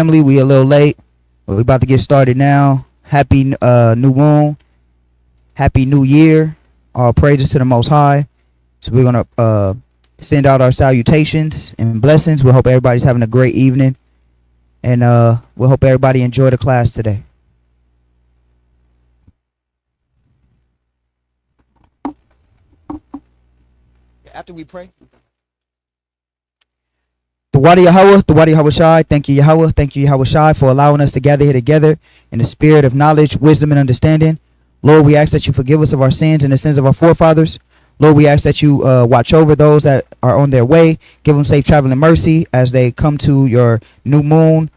family. We a little late, but we about to get started now. Happy new moon. Happy new year. All praises to the Most High. So we're going to send out our salutations and blessings. We hope everybody's having a great evening. And we hope everybody enjoy the class today. After we pray. Tawadi Yahweh, Tawadi Yahweh Shai. Thank you, Yahweh. Thank you, Yahweh Shai, for allowing us to gather here together in the spirit of knowledge, wisdom, and understanding. Lord, we ask that you forgive us of our sins and the sins of our forefathers. Lord, we ask that you watch over those that are on their way. Give them safe travel and mercy as they come to your new moon.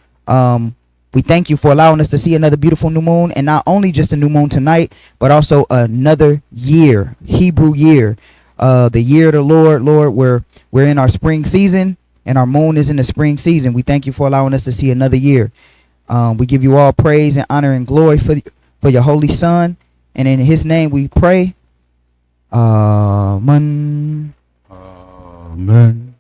We thank you for allowing us to see another beautiful new moon, and not only just a new moon tonight, but also another year, Hebrew year, the year of the Lord. Lord, we're in our spring season, and our moon is in the spring season. We thank you for allowing us to see another year. We give you all praise and honor and glory for your holy Son, and in his name we pray. Amen. Amen.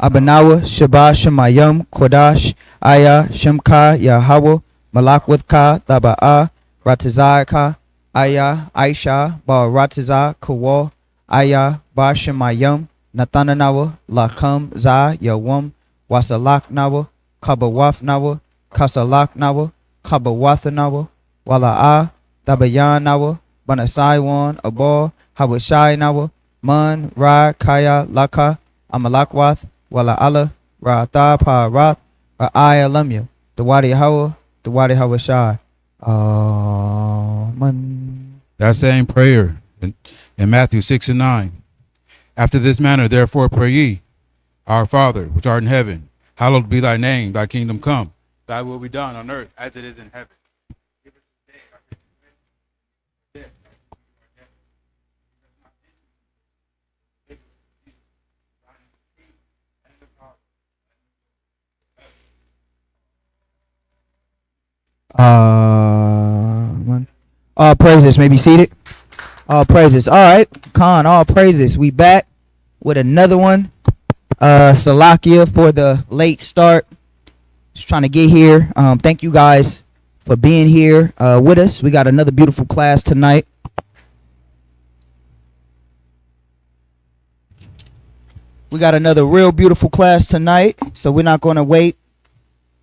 Abanawa Shabbat Shemayim Kodash Aya Shemka Yahweh Malakwithka Taba'a Ratazaka Aya Aisha Ba Rataza Kawa Aya Ba Shemayim Nathananawa Lakam Za Yawam Wasalak Nawa Kabawaf Nawa Kasalak Nawa Kabawath Nawa Wala'a Tabayan Nawa Banasaiwan Abor Hawashai Nawa Man Ra Kaya Laka Amalakwath Wala Allah Ra'ata Parat Ra'aya Lamya Tawadi Hawa Tawadi Hawa Shai. Amen. That same prayer in Matthew 6 and 9. After this manner, therefore, pray ye, Our Father, which art in heaven, hallowed be thy name, thy kingdom come, thy will be done on earth as it is in heaven. Give us this day our daily bread, all praises. May be seated. All praises. All right, Khan. All praises. We back with another one. Salakia for the late start. Just trying to get here. Thank you guys for being here with us. We got another beautiful class tonight. We got another real beautiful class tonight, so we're not going to wait.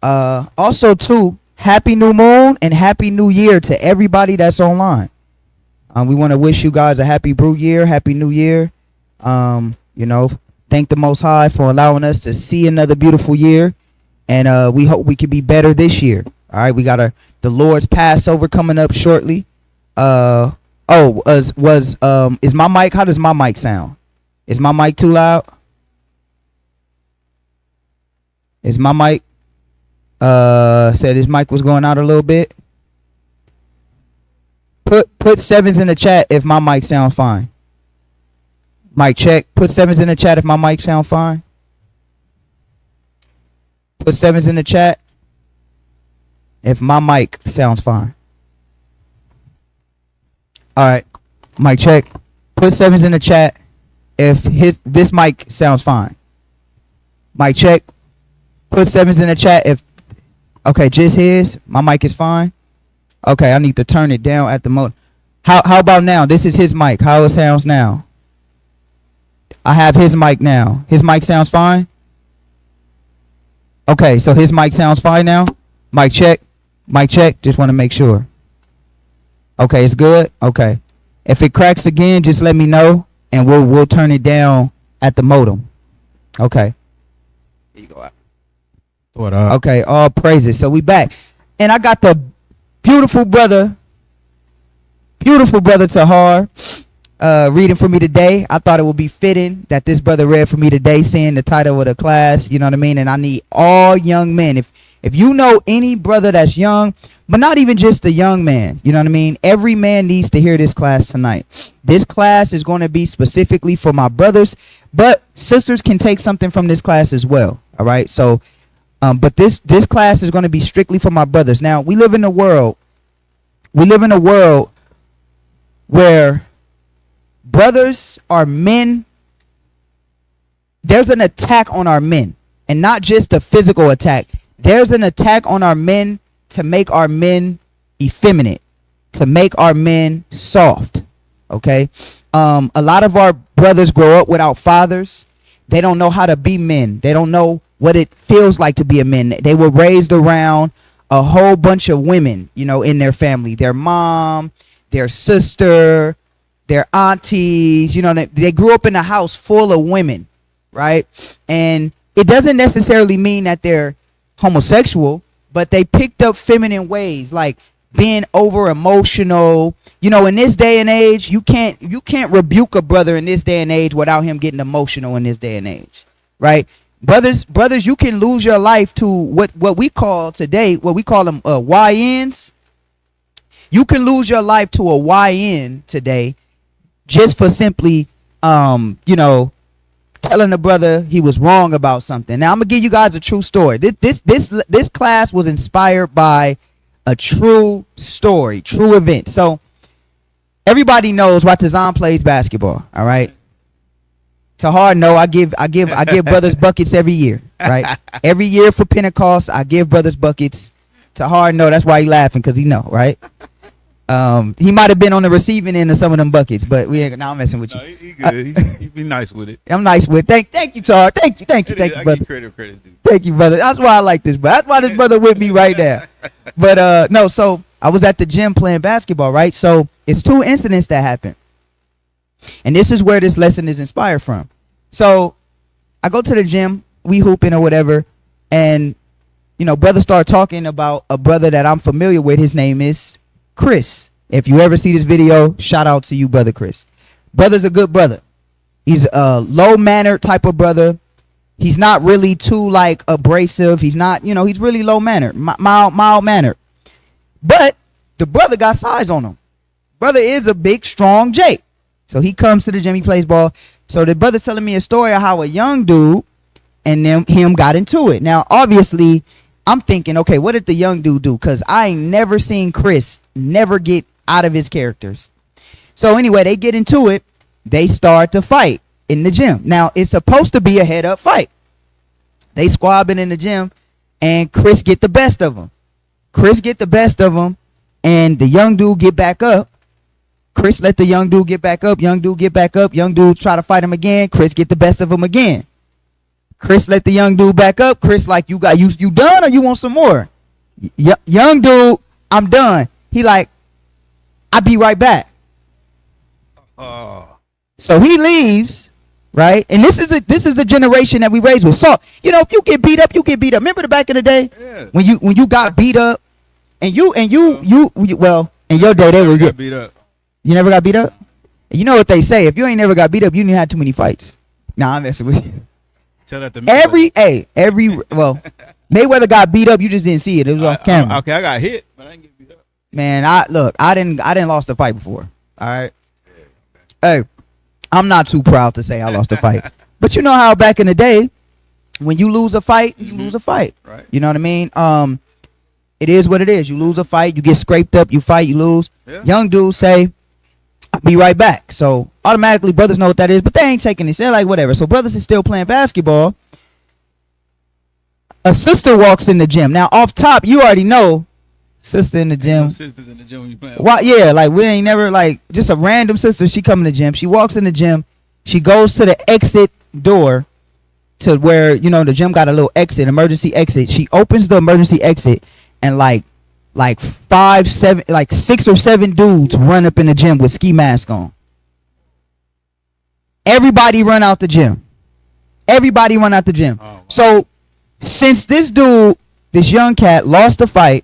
Also, too, happy new moon and happy new year to everybody that's online. We want to wish you guys a happy brew year, happy new year. You know, thank the Most High for allowing us to see another beautiful year, and we hope we can be better this year. All right, we got the Lord's Passover coming up shortly. Is my mic? How does my mic sound? Is my mic too loud? Is my mic? Said his mic was going out a little bit. Put sevens in the chat if my mic sounds fine. Mic check. Put sevens in the chat if my mic sounds fine. Put sevens in the chat if my mic sounds fine. All right, mic check. Put sevens in the chat if this mic sounds fine. Mic check. Put sevens in the chat if okay, just his. My mic is fine. Okay, I need to turn it down at the moment. How about now? This is his mic. How it sounds now? I have his mic now. His mic sounds fine? Okay, so his mic sounds fine now? Mic check. Mic check. Just want to make sure. Okay, it's good? Okay. If it cracks again, just let me know, and we'll turn it down at the modem. Okay. Here you go out. What up? Okay, all praises. So we back. And I got the beautiful brother Tahar reading for me today. I thought it would be fitting that this brother read for me today, saying the title of the class, you know what I mean? And I need all young men. If you know any brother that's young, but not even just a young man, you know what I mean? Every man needs to hear this class tonight. This class is going to be specifically for my brothers, but sisters can take something from this class as well, all right? So but this class is going to be strictly for my brothers. Now, we live in a world where brothers are men. There's an attack on our men, and not just a physical attack. There's an attack on our men to make our men effeminate, to make our men soft. Okay? A lot of our brothers grow up without fathers. They don't know how to be men. They don't know what it feels like to be a man. They were raised around a whole bunch of women, you know, in their family. Their mom, their sister, their aunties, you know, they grew up in a house full of women, right? And it doesn't necessarily mean that they're homosexual, but they picked up feminine ways, like being over emotional. You know, in this day and age, you can't rebuke a brother in this day and age without him getting emotional in this day and age, right? Brothers, you can lose your life to what we call today, what we call them YNs. You can lose your life to a YN today just for simply, you know, telling a brother he was wrong about something. Now I'm gonna give you guys a true story. This class was inspired by a true story, true event. So everybody knows Watazan plays basketball. All right. Tahar, no, I give brothers buckets every year, right? Every year for Pentecost, I give brothers buckets. Tahar, no, that's why he laughing, because he know, right? He might have been on the receiving end of some of them buckets, but we ain't. Now I'm messing with you. No, he good. He be nice with it. I'm nice with it. Thank you, Tahar. Thank you, I brother. give credit, dude. Thank you, brother. That's why I like this, brother. That's why this brother with me right now. But no, so I was at the gym playing basketball, right? So it's two incidents that happened. And this is where this lesson is inspired from. So I go to the gym, we hooping or whatever, and you know, brother start talking about a brother that I'm familiar with. His name is Chris. If you ever see this video, shout out to you, brother Chris. Brother's a good brother. He's a low-mannered type of brother. He's not really too like abrasive. He's not, you know, he's really low-mannered, mild-mannered. But the brother got size on him. Brother is a big, strong Jake. So he comes to the gym, he plays ball. So the brother's telling me a story of how a young dude and him got into it. Now, obviously, I'm thinking, okay, what did the young dude do? Because I ain't never seen Chris never get out of his characters. So anyway, they get into it. They start to fight in the gym. Now, it's supposed to be a head-up fight. They squabbing in the gym, and Chris get the best of him. And the young dude get back up. Chris let the young dude get back up. Young dude get back up. Young dude try to fight him again. Chris get the best of him again. Chris let the young dude back up. Chris like, you done or you want some more? Young dude, I'm done. He like, I'll be right back. So he leaves, right? And this is a generation that we raised with. So, you know, if you get beat up, you get beat up. Remember the back in the day? Yeah. When you got beat up and you well, in your day they were got beat up. You never got beat up? You know what they say, if you ain't never got beat up, you didn't have too many fights. Nah, I'm messing with you. Tell that to me. Well, Mayweather got beat up, you just didn't see it. It was off camera. Okay, I got hit, but I didn't get beat up. Man, I didn't lost a fight before. All right. Hey, I'm not too proud to say I lost a fight. But you know how back in the day, when you lose a fight, you lose a fight. Right. You know what I mean? It is what it is. You lose a fight, you get scraped up, you fight, you lose. Yeah. Young dudes say, I'll be right back. So automatically brothers know what that is, but they ain't taking it. They're like, whatever. So brothers is still playing basketball. A sister walks in the gym. Now off top, you already know sister in the gym. No sisters in the gym when you playing. Why? Yeah, like we ain't never like just a random sister. She come in the gym. She walks in the gym. She goes to the exit door to where, you know, the gym got a little exit, emergency exit. She opens the emergency exit and like 6 or 7 dudes run up in the gym with ski mask on. Everybody run out the gym. Oh, wow. So since this young cat lost the fight,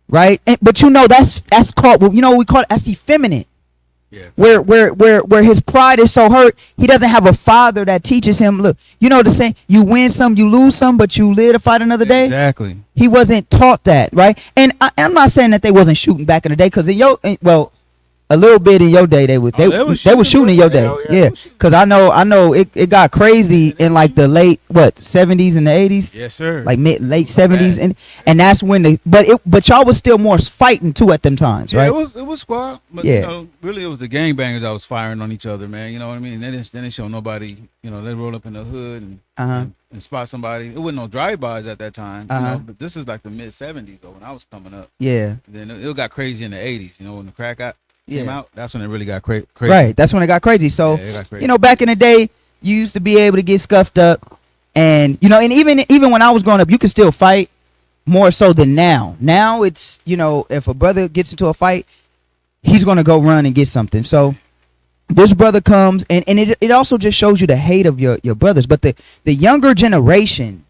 right? But you know that's called, well, you know what we call it? That's effeminate. Yeah. Where his pride is so hurt, he doesn't have a father that teaches him, look, you know the saying, you win some, you lose some, but you live to fight another day. Exactly. He wasn't taught that, right? And I'm not saying that they wasn't shooting back in the day, because a little bit in your day. They were shooting in your day. Hell yeah, Yeah, they was shooting. because I know it got crazy in like the late 70s and the 80s. Yes, sir. Like late 70s, bad. and that's when but y'all was still more fighting too at them times, yeah, right? it was squad. But, Yeah. you know, really, it was the gangbangers that was firing on each other, man. You know what I mean? They didn't show nobody. You know, they roll up in the hood Uh-huh. and spot somebody. It wasn't no drive-bys at that time. You Uh-huh. know, but this is like the mid '70s though. When I was coming up, Yeah, then it got crazy in the '80s. You know, when the crack came Yeah. out, that's when it really got crazy. right. That's when it got crazy. So Yeah, it got crazy. you know, back in the day, you used to be able to get scuffed up, and you know, and even when I was growing up, you could still fight more so than now. Now it's, you know, if a brother gets into a fight, he's gonna go run and get something. So this brother comes, and it also just shows you the hate of your brothers. But the younger generation,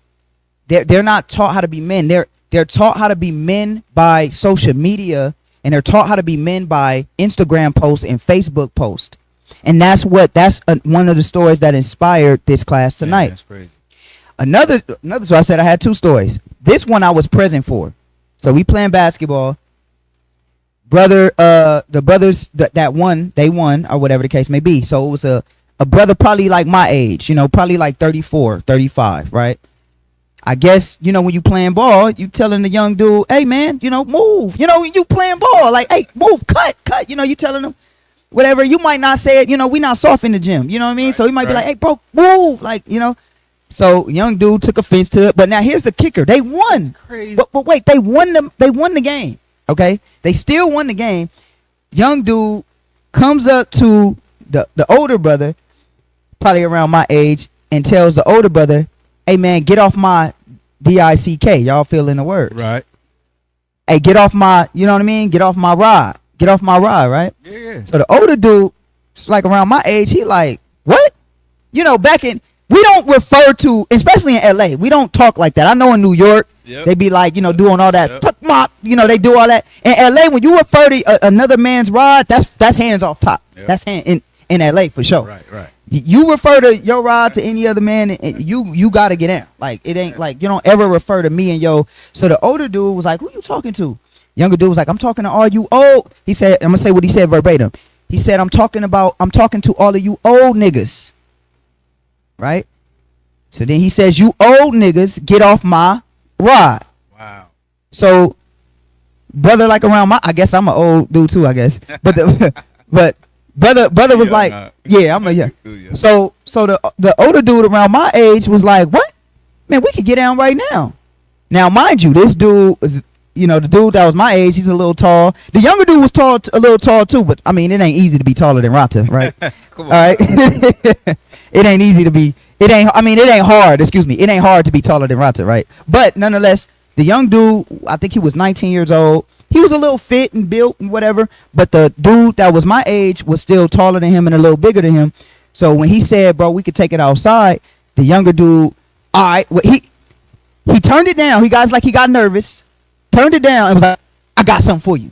they're not taught how to be men. They're taught how to be men by social media, and they're taught how to be men by Instagram posts and Facebook posts. And that's one of the stories that inspired this class Yeah, tonight. that's crazy. Another so I said I had two stories. This one I was present for. So we playing basketball. Brother, the brothers that won, they won, or whatever the case may be. So it was a brother probably like my age, you know, probably like 34, 35, right? I guess, you know, when you playing ball, you telling the young dude, hey man, you know, move. You know, you playing ball, like, hey, move, cut. You know, you telling them whatever. You might not say it, you know, we not soft in the gym. You know what I mean? Right, So he might be right. like, hey bro, move, like, you know. So young dude took offense to it. But now here's the kicker. They won. Crazy. But wait, they won the game. Okay? They still won the game. Young dude comes up to the older brother, probably around my age, and tells the older brother, hey man, get off my DICK. Y'all feeling the words. Right. Hey, get off my, you know what I mean? Get off my rod. Get off my rod, right? Yeah. So the older dude, like around my age, he like, what? You know, we don't refer to, especially in LA, we don't talk like that. I know in New York, Yep. they be like, you know, doing all that, Yep. tuck mop, you know, they do all that. In LA, when you refer to another man's rod, that's hands off top. Yep. That's in LA for sure. Right. Right. You refer to your rod to any other man, and you got to get out. Like, it ain't like, you don't ever refer to me and yo. So the older dude was like, who you talking to? Younger dude was like, I'm talking to all you old. He said, I'm going to say what he said verbatim. He said, I'm talking to all of you old niggas. Right? So then he says, you old niggas, get off my rod. Wow. So, brother, like around I guess I'm an old dude too, I guess. But but brother was Yeah, like, nah. yeah, I'm a yeah. Yeah. So the older dude around my age was like, what? Man, we could get down right now. Now, mind you, this dude was, you know, the dude that was my age, he's a little tall. The younger dude was a little tall too, but I mean, it ain't easy to be taller than Rata, right? Come All on. right. It ain't easy to be. It ain't hard. Excuse me. It ain't hard to be taller than Rata, right? But nonetheless, the young dude, I think he was 19 years old. He was a little fit and built and whatever. But the dude that was my age was still taller than him and a little bigger than him. So when he said, bro, we could take it outside, the younger dude, all right, well, he turned it down. He got nervous, turned it down, and was like, I got something for you.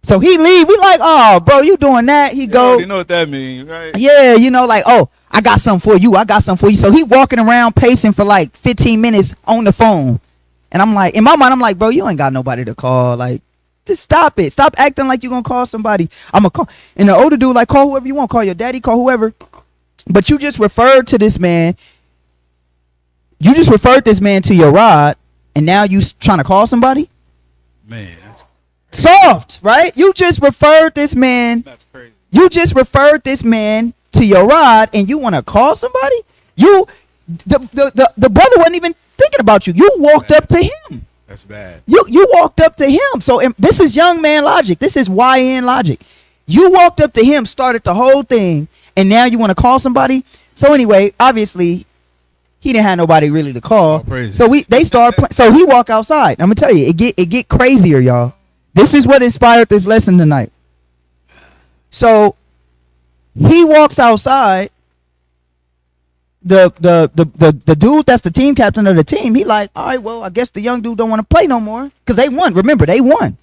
So he leave. We like, oh, bro, you doing that? He You go, already know what that means, right? yeah, you know, like, oh, I got something for you. I got something for you. So he walking around pacing for like 15 minutes on the phone. And I'm like, in my mind, I'm like, bro, you ain't got nobody to call. Like, just stop it. Stop acting like you're going to call somebody. I'm going to call. And the older dude, like, call whoever you want. Call your daddy, call whoever. But you just referred to this man. You just referred this man to your rod. And now you trying to call somebody? Man, that's Soft, right? You just referred this man. That's crazy. You just referred this man to your rod, and you want to call somebody? The brother wasn't even thinking about you. You walked up to him. That's bad. You walked up to him. So this is young man logic. This is YN logic. You walked up to him, started the whole thing, and now you want to call somebody? So anyway, obviously, he didn't have nobody really to call. All praises. So they start playing. So he walk outside. I'm gonna tell you, it get crazier, y'all. This is what inspired this lesson tonight. So he walks outside. The dude that's the team captain of the team, he like, all right, well, I guess the young dude don't want to play no more because they won. Remember, they won.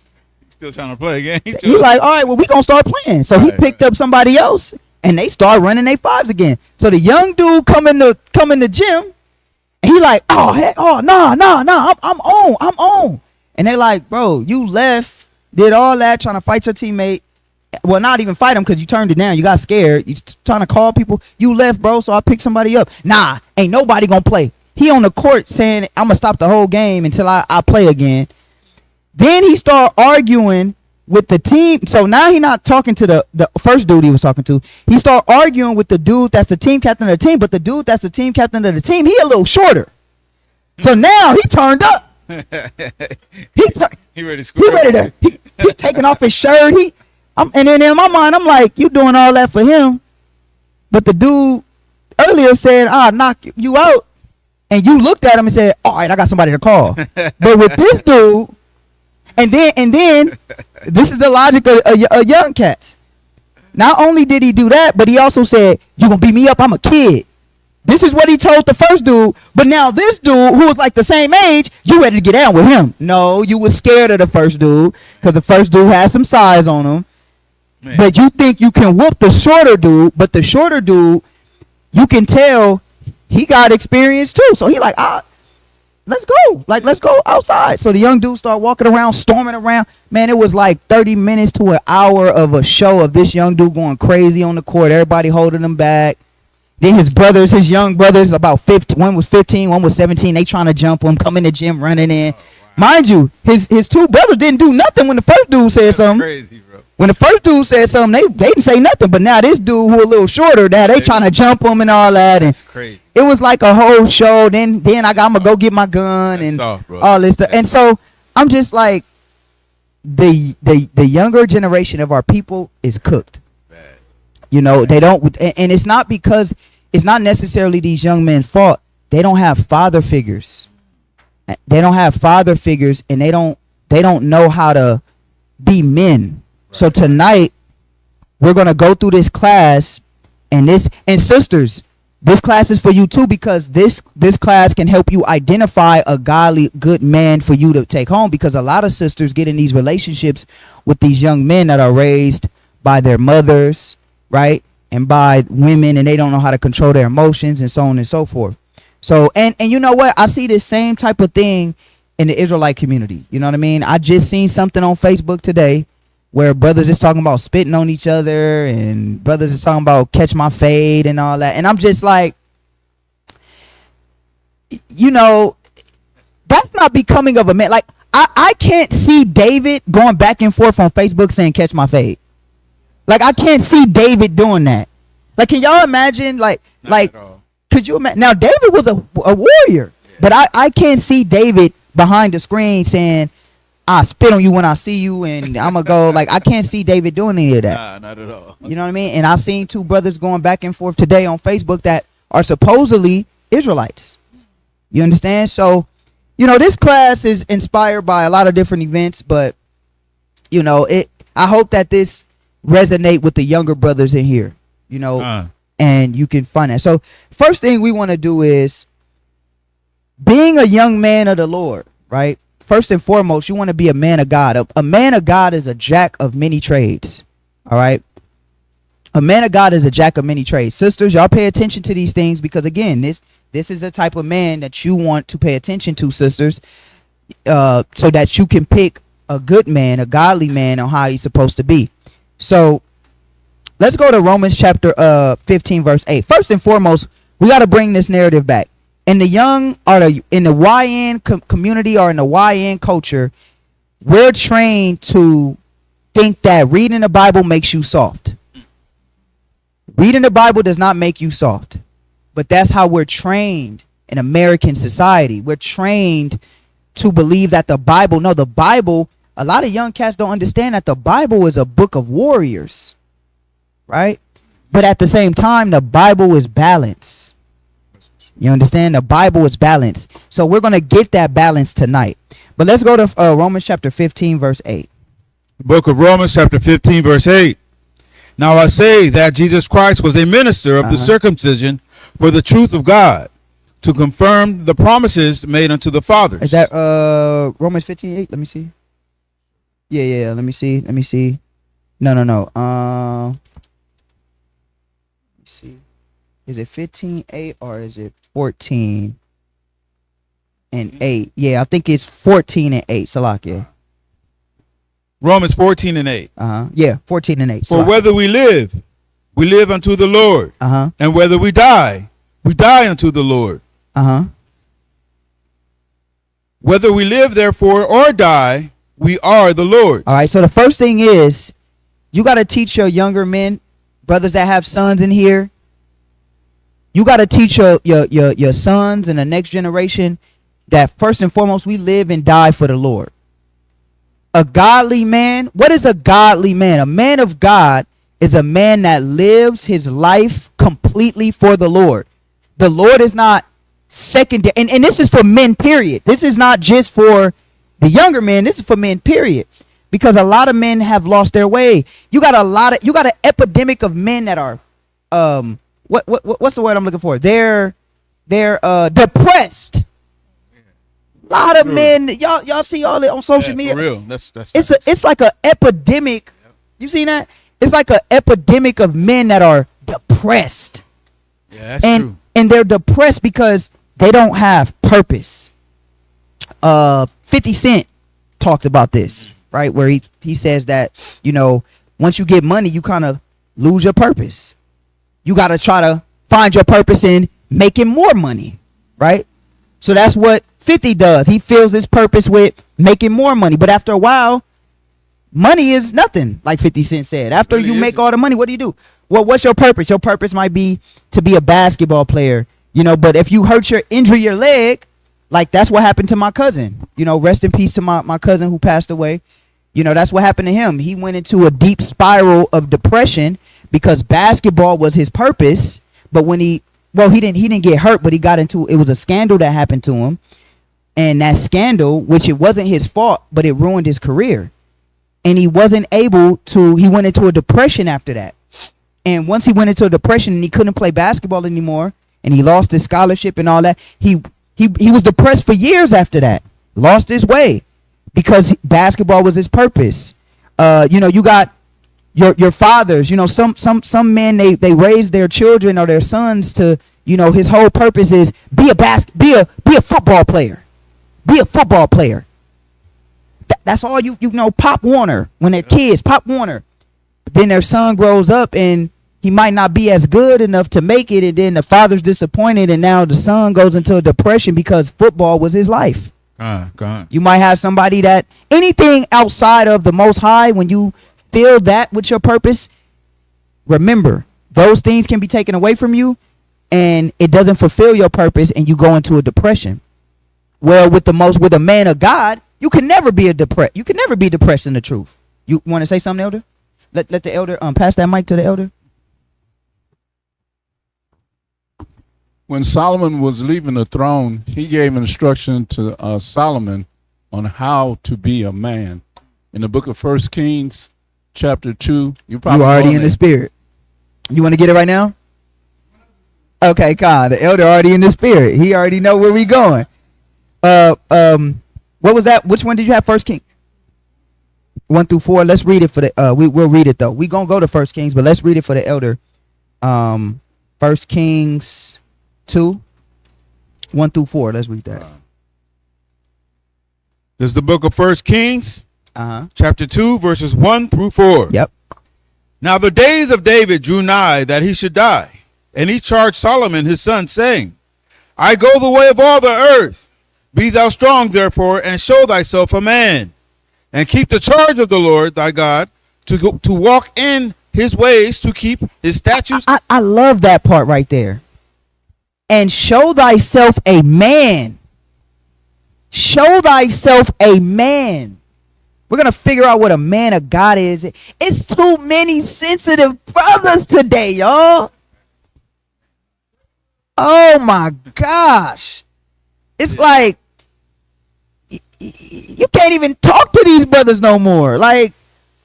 Still trying to play a game. He like, all right, well, we gonna start playing. So he Right, picked up somebody else, and they start running their fives again. So the young dude come in the gym, and he like, oh heck, oh nah, I'm on. And they like, bro, you left, did all that trying to fight your teammate, Well, not even fight him because you turned it down. You got scared. You trying to call people. You left, bro, so I picked somebody up. Nah, ain't nobody gonna play. He on the court saying, I'm gonna stop the whole game until I play again. Then he start arguing with the team. So now he not talking to the first dude he was talking to. He start arguing with the dude that's the team captain of the team, but the dude that's the team captain of the team, he a little shorter. So now he turned up. He ready to He score. ready to he taking off his shirt. And then in my mind, I'm like, you doing all that for him, but the dude earlier said, "I'll knock you out," and you looked at him and said, "All right, I got somebody to call." But with this dude, and then this is the logic of young cats. Not only did he do that, but he also said, "You gonna beat me up? I'm a kid." This is what he told the first dude, but now this dude, who was like the same age, you ready to get down with him. No, you was scared of the first dude because the first dude had some size on him. Man. But you think you can whoop the shorter dude, but the shorter dude, you can tell he got experience too. So he like, let's go. Like, let's go outside. So the young dude start walking around, storming around. Man, it was like 30 minutes to an hour of a show of this young dude going crazy on the court, everybody holding him back. Then his young brothers, about 15, one was 15, one was 17. They trying to jump him, come in the gym, running in. Oh, wow. Mind you, his two brothers didn't do nothing when the first dude said something. Crazy, bro. When the first dude said something, they didn't say nothing. But now this dude who a little shorter, now they trying to jump him and all that. And that's crazy. It was like a whole show. Then I'm gonna go get my gun and soft, all this stuff. And so I'm just like, the younger generation of our people is cooked. You know, they don't, and it's not because it's not necessarily these young men's fault. They don't have father figures. They don't have father figures, and they don't know how to be men. Right. So tonight we're gonna go through this class, and sisters, this class is for you too, because this class can help you identify a godly, good man for you to take home. Because a lot of sisters get in these relationships with these young men that are raised by their mothers, right, and by women, and they don't know how to control their emotions and so on and so forth. So and you know what, I see this same type of thing in the Israelite community. You know what I mean? I just seen something on Facebook today where brothers is talking about spitting on each other, and brothers is talking about catch my fade and all that, and I'm just like, you know, that's not becoming of a man. Like, I can't see David going back and forth on Facebook saying catch my fade. Like, I can't see David doing that. Like, can y'all imagine? Like, could you imagine? Now, David was a warrior, but I can't see David behind the screen saying, I spit on you when I see you, and I'm going to go. Like, I can't see David doing any of that. Nah, not at all. You know what I mean? And I seen two brothers going back and forth today on Facebook that are supposedly Israelites. You understand? So, you know, this class is inspired by a lot of different events, but, you know, I hope that this resonate with the younger brothers in here, you know, and you can find that. So first thing we want to do is being a young man of the Lord, right? First and foremost, you want to be a man of God. A man of God is a jack of many trades. All right. A man of God is a jack of many trades. Sisters, y'all pay attention to these things, because again, this is the type of man that you want to pay attention to, sisters, so that you can pick a good man, a godly man, on how he's supposed to be. So let's go to Romans chapter 15 verse 8. First and foremost, we got to bring this narrative back. In the young or in the YN community or in the YN culture, we're trained to think that reading the Bible makes you soft. Reading the Bible does not make you soft, but that's how we're trained in American society. We're trained to believe that the Bible, a lot of young cats don't understand that the Bible is a book of warriors, right? But at the same time, the Bible is balance. You understand? The Bible is balance. So we're going to get that balance tonight. But let's go to Romans chapter 15, verse 8. The book of Romans chapter 15, verse 8. Now I say that Jesus Christ was a minister of the circumcision for the truth of God, to confirm the promises made unto the fathers. Is that Romans 15:8? Let me see. Yeah. Let me see. No. Let me see. Is it 15:8 or is it 14 and 8? Yeah, I think it's 14 and 8. Salakia. Romans 14 and 8. Yeah, 14 and 8. For whether we live unto the Lord. And whether we die unto the Lord. Whether we live, therefore, or die, we are the Lord's. All right, so the first thing is you got to teach your younger men, brothers that have sons in here. You got to teach your sons and the next generation that first and foremost, we live and die for the Lord. A godly man, what is a godly man? A man of God is a man that lives his life completely for the Lord. The Lord is not secondary. And this is for men, period. This is not just for the younger men. This is for men, period. Because a lot of men have lost their way. You got an epidemic of men that are, what's the word I'm looking for? They're depressed. A lot of men, y'all see all it on social media. For real. That's it's like an epidemic. Yep. You seen that? It's like an epidemic of men that are depressed. Yeah, that's true. And they're depressed because they don't have purpose. 50 Cent talked about this, right? Where he says that, once you get money, you kind of lose your purpose. You got to try to find your purpose in making more money, right? So that's what 50 does. He fills his purpose with making more money. But after a while, money is nothing, like 50 Cent said. After you make all the money, what do? Well, what's your purpose? Your purpose might be to be a basketball player, but if you injure your leg, like that's what happened to my cousin. Rest in peace to my cousin who passed away. That's what happened to him. He went into a deep spiral of depression because basketball was his purpose. But when he didn't get hurt, but it was a scandal that happened to him. And that scandal, which it wasn't his fault, but it ruined his career. And he wasn't able to, he went into a depression after that. And once he went into a depression and he couldn't play basketball anymore, and he lost his scholarship and all that, he was depressed for years after that. Lost his way because basketball was his purpose. You got your fathers, some men, they raise their children or their sons to, his whole purpose is be a football player. Be a football player. That's all Pop Warner, when they're kids, Pop Warner. But then their son grows up and he might not be as good enough to make it. And then the father's disappointed. And now the son goes into a depression because football was his life. You might have somebody that anything outside of the Most High, when you feel that with your purpose, remember, those things can be taken away from you and it doesn't fulfill your purpose and you go into a depression. Well, with a man of God, you can never be depressed in the truth. You want to say something, Elder? Let the elder pass that mic to the elder. When Solomon was leaving the throne, he gave instruction to Solomon on how to be a man. In the book of 1 Kings, chapter 2, you already in the spirit. You want to get it right now? Okay, God, the elder already in the spirit. He already know where we going. What was that? Which one did you have? 1 Kings 1 through 4. Let's read it for the. We'll read it though. We gonna go to 1 Kings, but let's read it for the elder. 1 Kings 2, 1 through 4. Let's read that. This is the book of 1 Kings, chapter 2, verses 1 through 4. Yep. Now the days of David drew nigh that he should die, and he charged Solomon his son, saying, I go the way of all the earth. Be thou strong, therefore, and show thyself a man, and keep the charge of the Lord thy God, to walk in his ways, to keep his statutes. I love that part right there. And show thyself a man. Show thyself a man. We're going to figure out what a man of God is. It's too many sensitive brothers today, y'all. Oh my gosh. It's like you can't even talk to these brothers no more. Like,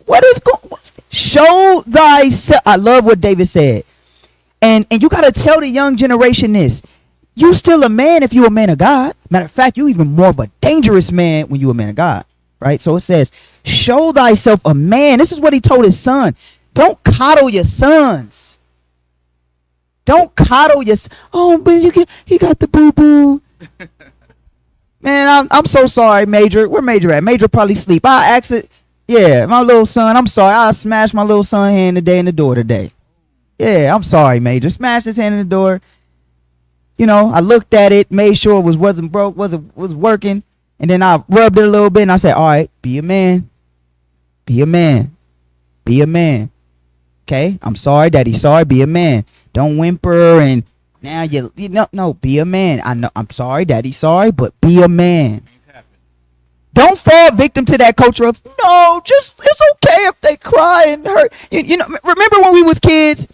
what is going? Show thyself. I love what David said, and you got to tell the young generation this: you still a man if you a man of God. Matter of fact, you even more of a dangerous man when you a man of God, right? So it says, "Show thyself a man." This is what he told his son. Don't coddle your sons. Don't coddle your. Oh, but he got the boo boo. Man, I'm so sorry, Major. Where Major at? Major probably sleep. I asked it. Yeah, my little son. I'm sorry. I smashed my little son hand today in the door today. Yeah, I'm sorry, Major. Smashed his hand in the door. You know, I looked at it, made sure it wasn't broke, was working, and then I rubbed it a little bit, and I said, "All right, be a man, be a man, be a man." Okay, I'm sorry, Daddy. Sorry, be a man. Don't whimper and now no, be a man. I know, I'm sorry, Daddy. Sorry, but be a man. Don't fall victim to that culture of no, just it's okay if they cry and hurt. You know, remember when we was kids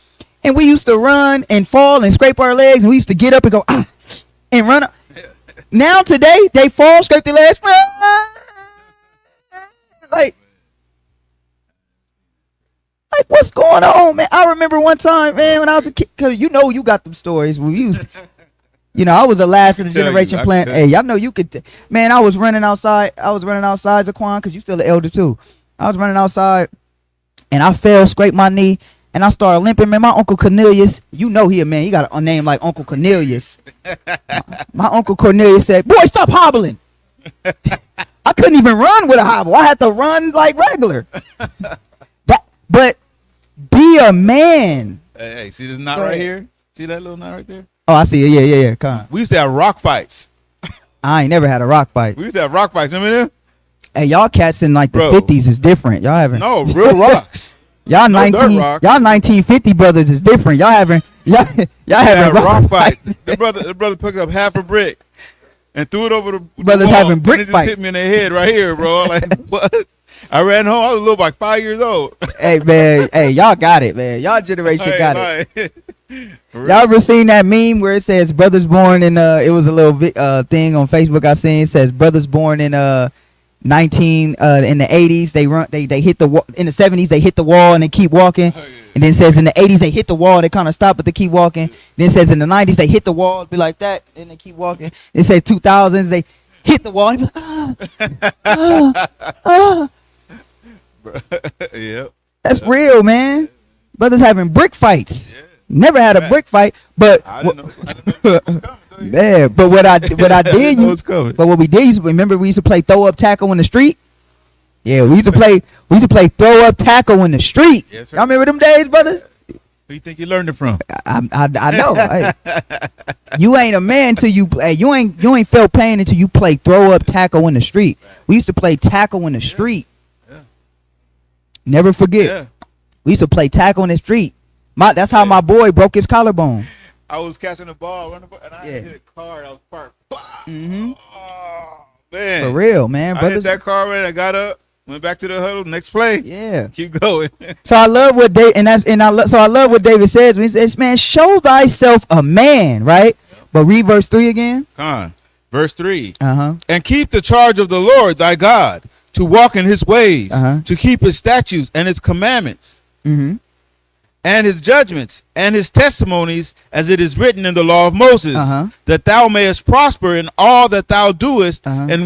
and we used to run and fall and scrape our legs and we used to get up and go and run up. Now today they fall, scrape their legs, like what's going on, man? I remember one time, man, when I was a kid, cause you know you got them stories when we used. You know, I was the last of the generation playing. Hey, y'all know you could. Man, I was running outside. Zaquan, because you still the elder too. I was running outside, and I fell, scraped my knee, and I started limping. Man, my Uncle Cornelius, you know he a man. He got a name like Uncle Cornelius. My Uncle Cornelius said, "Boy, stop hobbling." I couldn't even run with a hobble. I had to run like regular. But be a man. Hey, see this knot right here? See that little knot right there? Oh, I see it. Yeah. Come on. We used to have rock fights. I ain't never had a rock fight. We used to have rock fights. Remember them? Hey, y'all cats in like the Bro. 50s is different. Y'all having No, real rocks. y'all No dirt 19 rock. y'all 1950 brothers is different. Y'all having Had rock fight. fights. The brother picked up half a brick and threw it over the Brothers wall, having brick and it just fight. hit me in the head right here, bro. Like what? I ran home. I was little, like 5 years old. Hey man, hey, y'all got it, man. Y'all generation got it. it. Y'all ever seen that meme where it says brothers born in it was a little thing on Facebook I seen. It says brothers born in in the 80s they hit the wall, in the 70s they hit the wall and they keep walking. And then it says in the 80s they hit the wall, they kind of stop but they keep walking. Then it says in the 90s they hit the wall, be like that, and they keep walking. It says 2000s they hit the wall and be like, Yep. That's real, man. Brothers having brick fights. Yeah. Never had a brick fight, but I didn't know it was coming. man, but what I did know it's coming. but what we did, remember we used to play throw up tackle in the street. Yeah, we used to play throw up tackle in the street. Yes, sir. Y'all remember them days, brothers? Who you think you learned it from? I know. Hey, you ain't a man till you play. You ain't felt pain until you play throw up tackle in the street. We used to play tackle in the street. Yeah. Never forget. Yeah. We used to play tackle in the street. That's how my boy broke his collarbone. I was catching the ball, running, and I Yeah. hit a car. I was parked. Mhm. Oh, man. For real, man. I Brothers. hit that car and I got up, went back to the huddle. Next play. Yeah. Keep going. So I love what I love what David says when he says, "Man, show thyself a man," right? But read verse 3 again. Come on. Verse 3. Uh-huh. And keep the charge of the Lord thy God, to walk in his ways, Uh-huh. to keep his statutes and his commandments, Mm-hmm. and his judgments and his testimonies, as it is written in the law of Moses, Uh-huh. that thou mayest prosper in all that thou doest, Uh-huh. and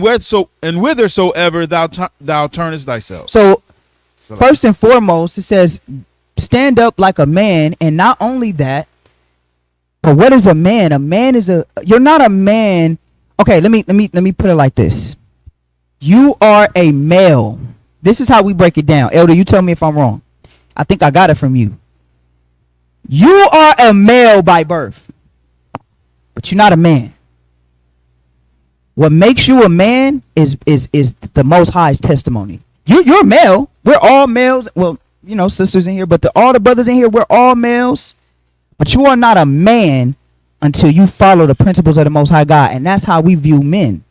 whithersoever thou turnest thyself. So So, first and foremost, it says, stand up like a man, and not only that, but what is a man? A man is you're not a man. Okay, let me put it like this. You are a male. This is how we break it down. Elder, you tell me if I'm wrong. I think I got it from you. You are a male by birth, but you're not a man. What makes you a man is the Most High's testimony. You're male. We're all males. Well, you know, sisters in here, but all the brothers in here, we're all males. But you are not a man until you follow the principles of the Most High God, and that's how we view men.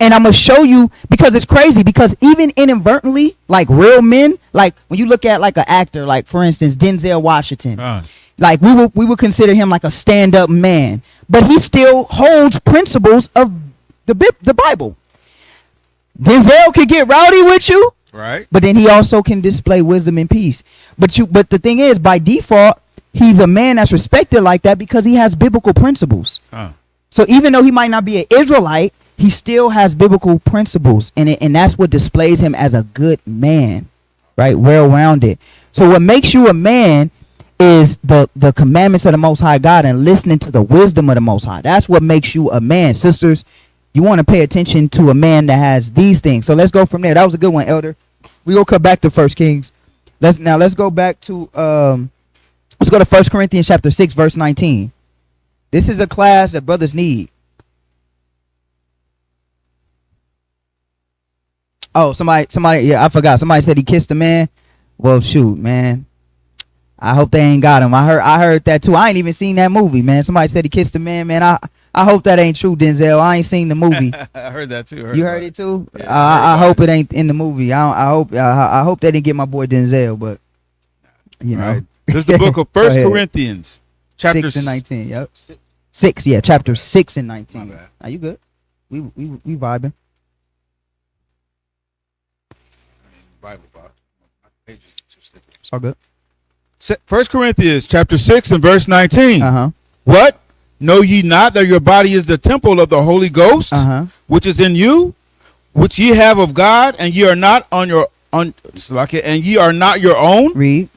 And I'm gonna show you, because it's crazy, because even inadvertently, like real men, like when you look at like an actor, like for instance Denzel Washington, like we would consider him like a stand-up man, but he still holds principles of the Bible. Denzel can get rowdy with you, right? but then he also can display wisdom and peace. But the thing is, by default, he's a man that's respected like that because he has biblical principles. So even though he might not be an Israelite, he still has biblical principles, and that's what displays him as a good man, right? Well-rounded. So what makes you a man is the commandments of the Most High God and listening to the wisdom of the Most High. That's what makes you a man. Sisters, you want to pay attention to a man that has these things. So let's go from there. That was a good one, Elder. We gonna come back to First Kings. Let's go back to let's go to 1 Corinthians chapter 6 verse 19. This is a class that brothers need. Oh, somebody, yeah, I forgot. Somebody said he kissed a man. Well, shoot, man. I hope they ain't got him. I heard that too. I ain't even seen that movie, man. Somebody said he kissed a man, man. I hope that ain't true, Denzel. I ain't seen the movie. I heard that too. You heard it too? Yeah, I hope it ain't in the movie. I hope they didn't get my boy Denzel, but you know. Right. This is the book of Go First ahead. Corinthians, chapter 6 and 19. Yep. 6, yeah, chapter 6 and 19. My bad. Are you good? We vibing. Bible, Bob. My pages are too stiff. It's all good. 1 Corinthians chapter 6 and verse 19. Uh-huh. What? Know ye not that your body is the temple of the Holy Ghost, Uh-huh. which is in you, which ye have of God, and ye are not and ye are not your own? Read.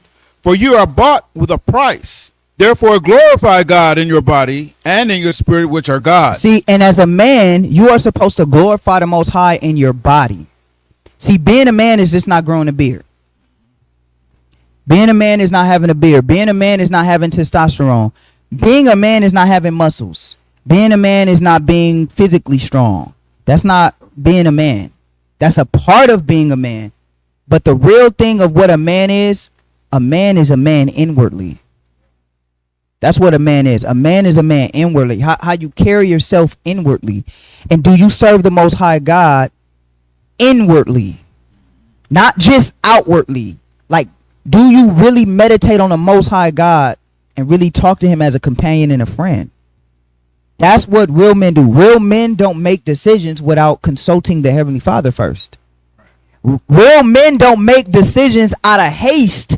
For you are bought with a price. Therefore glorify God in your body and in your spirit, which are God. See, and as a man, you are supposed to glorify the Most High in your body. See, being a man is just not growing a beard. Being a man is not having a beard. Being a man is not having testosterone. Being a man is not having muscles. Being a man is not being physically strong. That's not being a man. That's a part of being a man. But the real thing of what a man is a man inwardly. That's what a man is. A man is a man inwardly. How you carry yourself inwardly. And do you serve the Most High God inwardly? Not just outwardly. Like, do you really meditate on the Most High God and really talk to him as a companion and a friend? That's what real men do. Real men don't make decisions without consulting the Heavenly Father first. Real men don't make decisions out of haste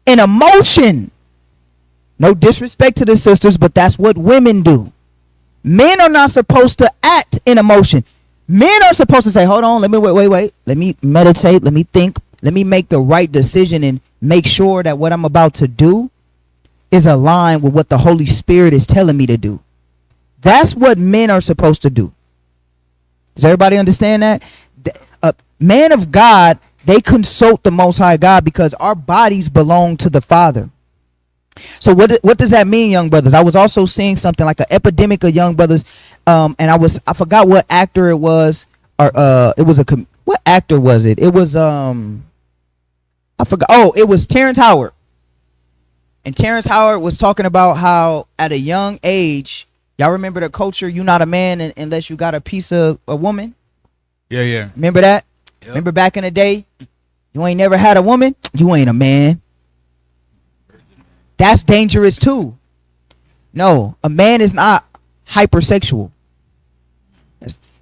and emotion. No disrespect to the sisters, but that's what women do. Men are not supposed to act in emotion. Men are supposed to say, hold on, let me wait. Let me meditate. Let me think. Let me make the right decision and make sure that what I'm about to do is aligned with what the Holy Spirit is telling me to do. That's what men are supposed to do. Does everybody understand that? A man of God, they consult the Most High God because our bodies belong to the Father. So what does that mean, young brothers? I was also seeing something like an epidemic of young brothers, and I forgot what actor it was, or it was what actor was it? It was I forgot. Oh, it was Terrence Howard. And Terrence Howard was talking about how at a young age, y'all remember the culture, you not a man unless you got a piece of a woman? Yeah. Remember that? Yep. Remember back in the day, you ain't never had a woman, you ain't a man. That's dangerous too. No, a man is not hypersexual.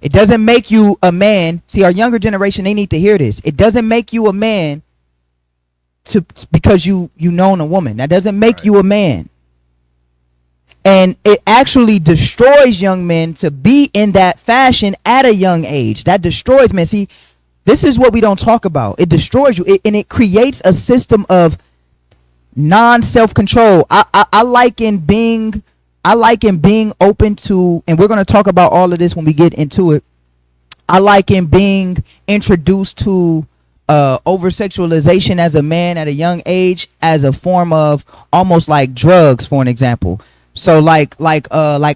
It doesn't make you a man. See, our younger generation, they need to hear this. It doesn't make you a man because you known a woman. That doesn't make you a man. And it actually destroys young men to be in that fashion at a young age. That destroys men. See, this is what we don't talk about. It destroys you, and it creates a system of non-self-control. I like in being open to, and we're going to talk about all of this when we get into it. I like in being introduced to over-sexualization as a man at a young age as a form of almost like drugs, for an example. So like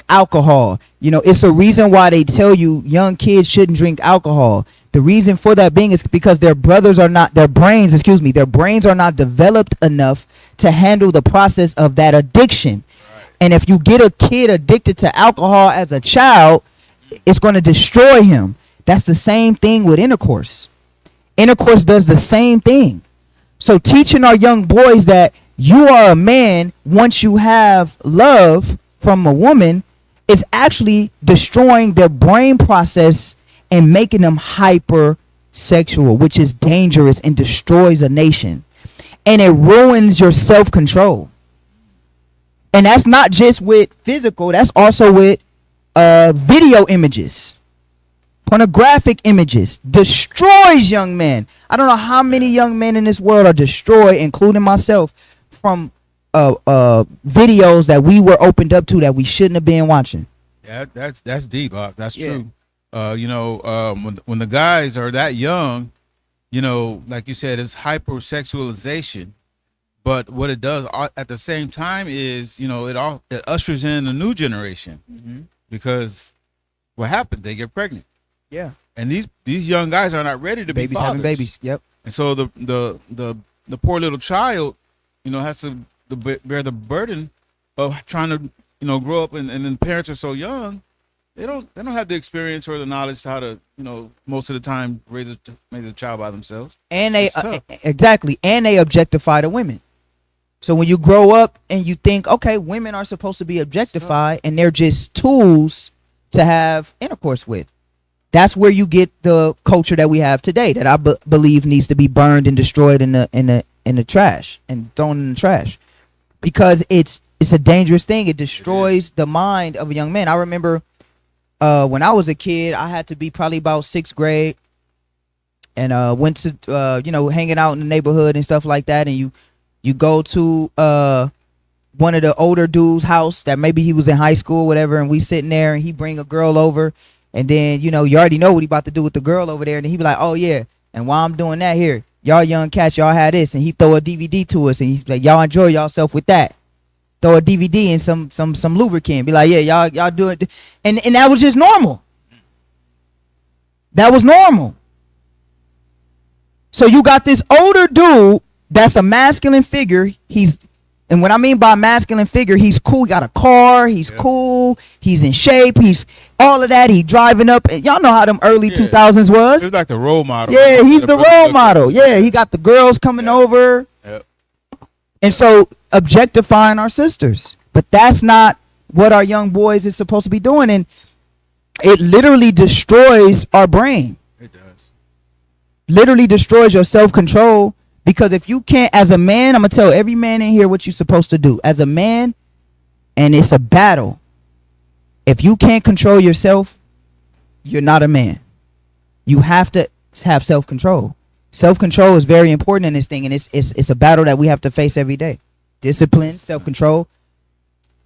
alcohol, you know, it's a reason why they tell you young kids shouldn't drink alcohol. The reason for that being is because their brains are not developed enough to handle the process of that addiction. Right. And if you get a kid addicted to alcohol as a child, it's going to destroy him. That's the same thing with intercourse. Intercourse does the same thing. So teaching our young boys that you are a man once you have love from a woman is actually destroying their brain process and making them hypersexual, which is dangerous and destroys a nation. And it ruins your self-control. And that's not just with physical, that's also with video images. Pornographic images destroys young men. I don't know how many young men in this world are destroyed, including myself, from videos that we were opened up to that we shouldn't have been watching. Yeah, that's deep. That's true. You know, when the guys are that young, you know, like you said, it's hypersexualization. But what it does at the same time is, you know, it ushers in a new generation because what happened? They get pregnant, Yeah. and these young guys are not ready to be Babies fathers. having babies. Yep. And so the poor little child, you know, has to bear the burden of trying to, you know, grow up, and then parents are so young, they don't have the experience or the knowledge to how to, you know, most of the time raise a child by themselves. And they It's tough. exactly, and they objectify the women. So when you grow up and you think, okay, women are supposed to be objectified and they're just tools to have intercourse with, that's where you get the culture that we have today, that I believe needs to be burned and destroyed in the trash and thrown in the trash, because it's a dangerous thing. It destroys the mind of a young man. I remember when I was a kid, I had to be probably about 6th grade, and went to you know, hanging out in the neighborhood and stuff like that, and you go to one of the older dudes' house that maybe he was in high school or whatever, and we sitting there and he bring a girl over, and then, you know, you already know what he about to do with the girl over there, and then he be like, oh yeah, and while I'm doing that, here, y'all young cats, y'all had this, and he throw a DVD to us, and he's like, y'all enjoy yourself with that. Throw a DVD and some lubricant, be like, yeah, y'all do it, and that was just normal. That was normal. So you got this older dude that's a masculine figure. And what I mean by masculine figure, he's cool. He got a car. He's cool. He's in shape. He's all of that. He driving up. And y'all know how them early 2000s was. It's like the role model. Yeah, he's the role model. Yeah, he got the girls coming over. Yep. And so objectifying our sisters. But that's not what our young boys is supposed to be doing. And it literally destroys our brain. It does. Literally destroys your self-control. Because if you can't, as a man, I'm going to tell every man in here what you're supposed to do. As a man, and it's a battle, if you can't control yourself, you're not a man. You have to have self-control. Self-control is very important in this thing, and it's a battle that we have to face every day. Discipline, self-control.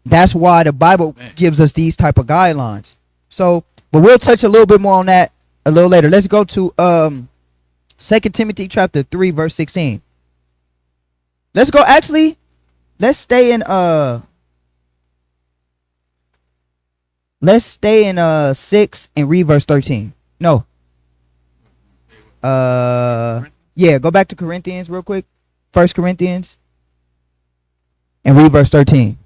That's why the Bible gives us these type of guidelines. So, but we'll touch a little bit more on that a little later. Let's go to 2 Timothy chapter 3 verse 16. Let's go. Actually, let's stay in 6 and read verse 13. No. Yeah, go back to Corinthians real quick. 1 Corinthians and read verse 13.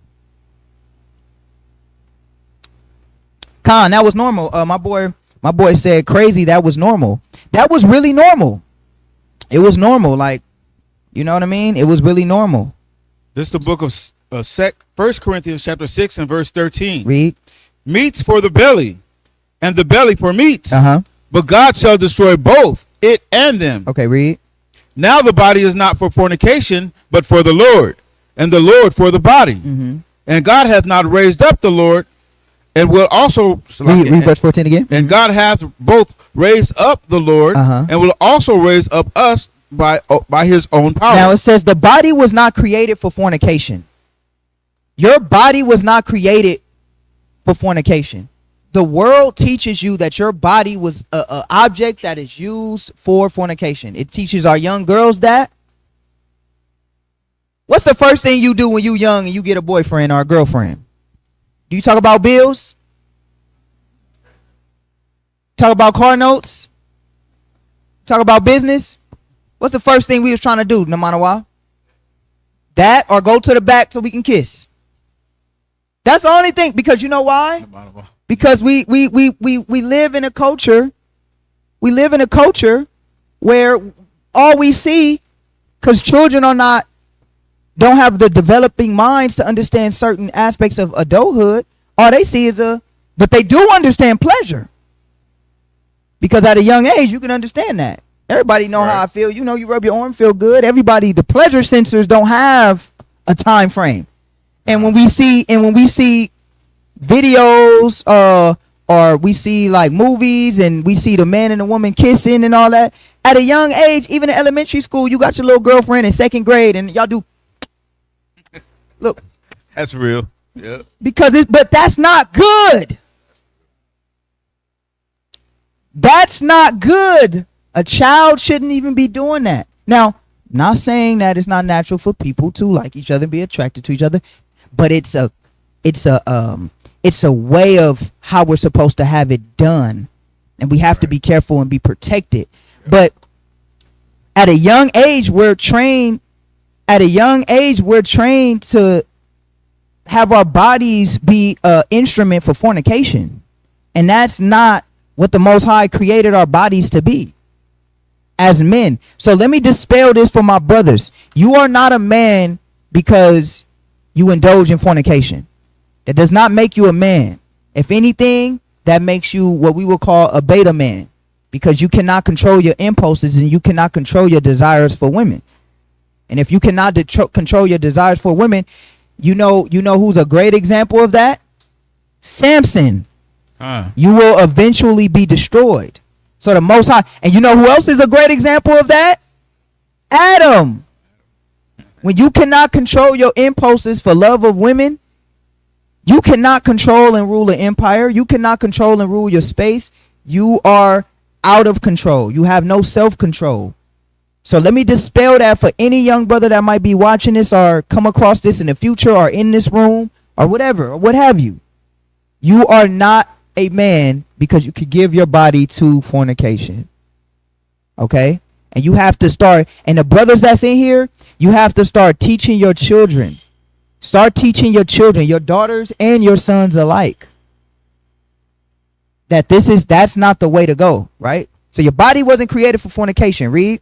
Khan, that was normal. My boy said crazy. That was normal. That was really normal. It was normal. Like, you know what I mean? It was really normal. This is the book of 1 Corinthians chapter 6 and verse 13. Read. Meats for the belly, and the belly for meats. Uh-huh. But God shall destroy both, it and them. Okay, read. Now the body is not for fornication, but for the Lord, and the Lord for the body. Mm-hmm. And God hath not raised up the Lord, and will also Read verse 14 again. And God hath both raised up the Lord, Uh-huh. and will also raise up us by his own power. Now it says the body was not created for fornication. Your body was not created for fornication. The world teaches you that your body was a object that is used for fornication. It teaches our young girls that. What's the first thing you do when you young and you get a boyfriend or a girlfriend? Do you talk about bills? Talk about car notes? Talk about business? What's the first thing we was trying to do, Namanawa? That or go to the back so we can kiss. That's the only thing, because you know why? Because we live in a culture. We live in a culture where all we see, because children don't have the developing minds to understand certain aspects of adulthood. All they see is but they do understand pleasure. Because at a young age, you can understand that. Everybody know how I feel. You know, you rub your arm, feel good. Everybody, the pleasure sensors don't have a time frame. And when we see videos, or we see like movies, and we see the man and the woman kissing and all that, at a young age, even in elementary school, you got your little girlfriend in 2nd grade, and y'all do. Look, That's real. Yeah. but that's not good. That's not good. A child shouldn't even be doing that. Now, not saying that it's not natural for people to like each other and be attracted to each other, but it's a way of how we're supposed to have it done, and we have to be careful and be protected. But at a young age, we're trained. At a young age, we're trained to have our bodies be an instrument for fornication, and that's not what the Most High created our bodies to be as men. So let me dispel this for my brothers. You are not a man because you indulge in fornication. That does not make you a man. If anything, that makes you what we would call a beta man, because you cannot control your impulses and you cannot control your desires for women. And if you cannot control your desires for women, you know who's a great example of that? Samson. You will eventually be destroyed. So the Most High, and you know who else is a great example of that? Adam. When you cannot control your impulses for love of women, you cannot control and rule an empire. You cannot control and rule your space. You are out of control. You have no self-control. So let me dispel that for any young brother that might be watching this or come across this in the future or in this room or whatever, or what have you. You are not a man because you could give your body to fornication. Okay? And you have to start, and the brothers that's in here, you have to start teaching your children. Start teaching your children, your daughters and your sons alike, that that's not the way to go, right? So your body wasn't created for fornication. Read.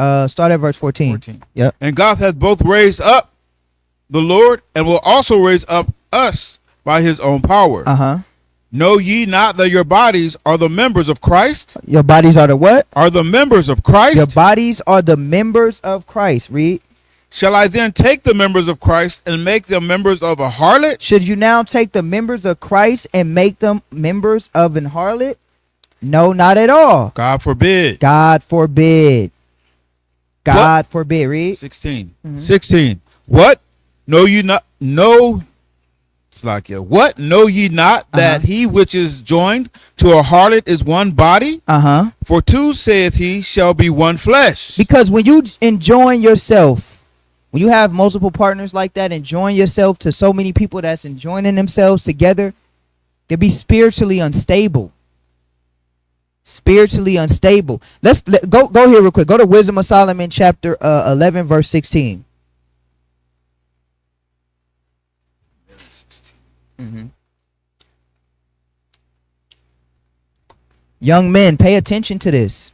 Start at verse 14. Yep. And God hath both raised up the Lord and will also raise up us by his own power. Know ye not that your bodies are the members of Christ? Your bodies are the what? Are the members of Christ? Your bodies are the members of Christ. Read. Shall I then take the members of Christ and make them members of a harlot? Should you now take the members of Christ and make them members of an harlot? No, not at all. God forbid. God forbid. God forbid. Read. 16. 16. What? Know ye not? No. It's like, yeah. What? Know ye not that he which is joined to a harlot is one body? For two, saith he, shall be one flesh. Because when you enjoin yourself, when you have multiple partners like that, enjoying yourself to so many people that's enjoying themselves together, they'll be spiritually unstable. Spiritually unstable. Let's go here real quick. Go to Wisdom of Solomon chapter 11 verse 16. Young men, pay attention to this.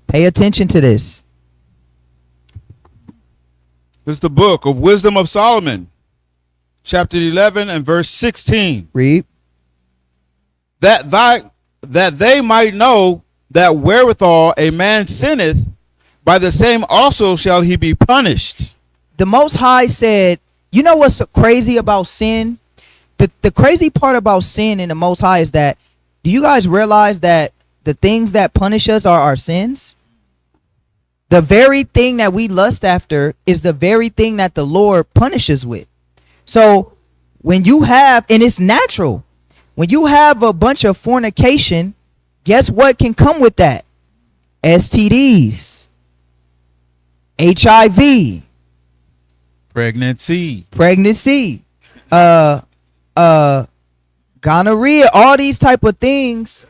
Pay attention to this. This is the book of Wisdom of Solomon, chapter 11 and verse 16. Read. That they might know that wherewithal a man sinneth, by the same also shall he be punished. The Most High said, you know what's crazy about sin? The crazy part about sin in the Most High is that, do you guys realize that the things that punish us are our sins? The very thing that we lust after is the very thing that the Lord punishes with. So when you have, and it's natural, when you have a bunch of fornication, guess what can come with that? STDs, HIV, pregnancy, gonorrhea, all these type of things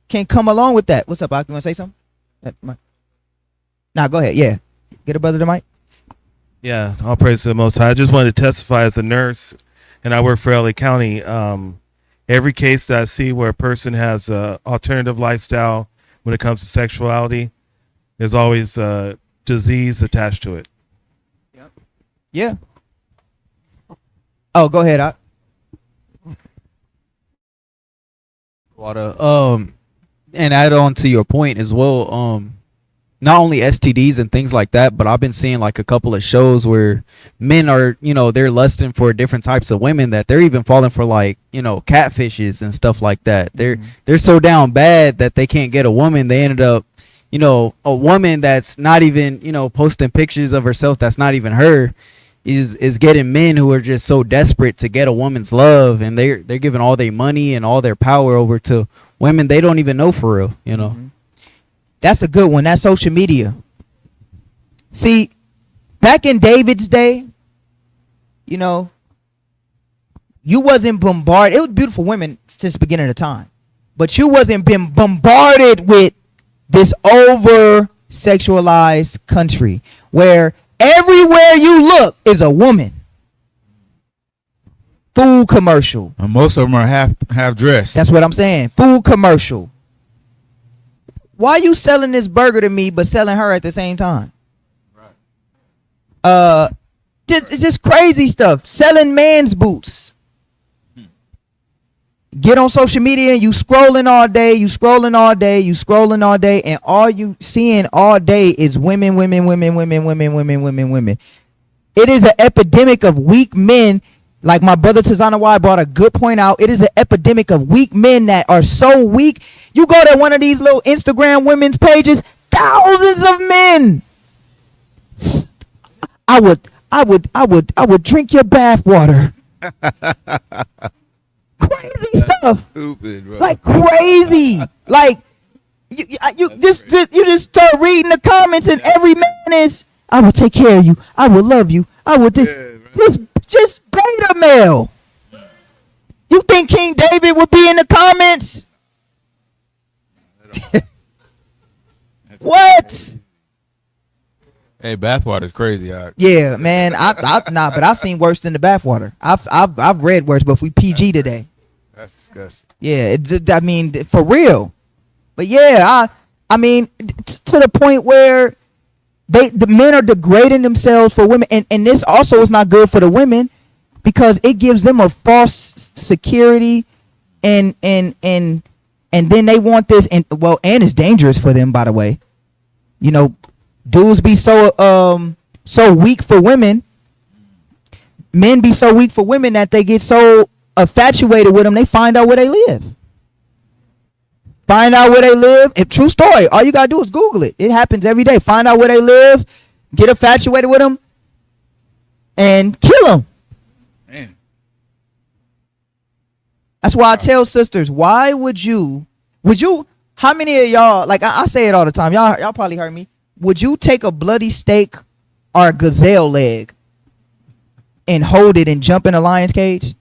can come along with that. What's up, Ak? You want to say something? Nah, go ahead. Yeah. Get a brother the mic. Yeah, all praise to the Most High. I just wanted to testify as a nurse, and I work for LA County. Every case that I see where a person has a alternative lifestyle when it comes to sexuality, there's always a disease attached to it. Yeah. Oh, go ahead, Ak. Water. And add on to your point as well. Not only STDs and things like that, but I've been seeing like a couple of shows where men are, they're lusting for different types of women that they're even falling for, like, catfishes and stuff like that. They're so down bad that they can't get a woman. They ended up, a woman that's not even, posting pictures of herself that's not even her. is getting men who are just so desperate to get a woman's love, and they're giving all their money and all their power over to women they don't even know for real, you know. That's a good one. That's social media. See, back in David's day, you know, you wasn't bombarded. It was beautiful women since the beginning of time, but you wasn't being bombarded with this over sexualized country where everywhere you look is a woman. Food commercial. And most of them are half dressed. That's what I'm saying. Food commercial. Why you selling this burger to me but selling her at the same time? Just crazy stuff. Selling man's boots. Get on social media and you scrolling all day, and all you seeing all day is women. It is an epidemic of weak men. Like my brother Tazana Y brought a good point out. It is an epidemic of weak men that are so weak. You go to one of these little Instagram women's pages, thousands of men. I would drink your bath water. Crazy stuff. Stupid, bro. Like crazy. Like you just start reading the comments and every man is, I will take care of you. I will love you. I will just beta male. You think King David would be in the comments? What? Hey, bathwater's crazy. All right. Yeah, man. But I've seen worse than the bathwater. I've read worse, but if we PG today. That's disgusting. Yeah, I mean, for real. But yeah, I mean, to the point where the men are degrading themselves for women, and this also is not good for the women because it gives them a false security, and then they want this, and it's dangerous for them, by the way. You know, dudes be so weak for women. Men be so weak for women that they get so infatuated with them, they find out where they live. True story. All you gotta do is Google it. It happens every day. Find out where they live, get infatuated with them, and kill them. Man. That's why I tell sisters, why would you, how many of y'all, like I say it all the time, y'all probably heard me, would you take a bloody steak or a gazelle leg and hold it and jump in a lion's cage?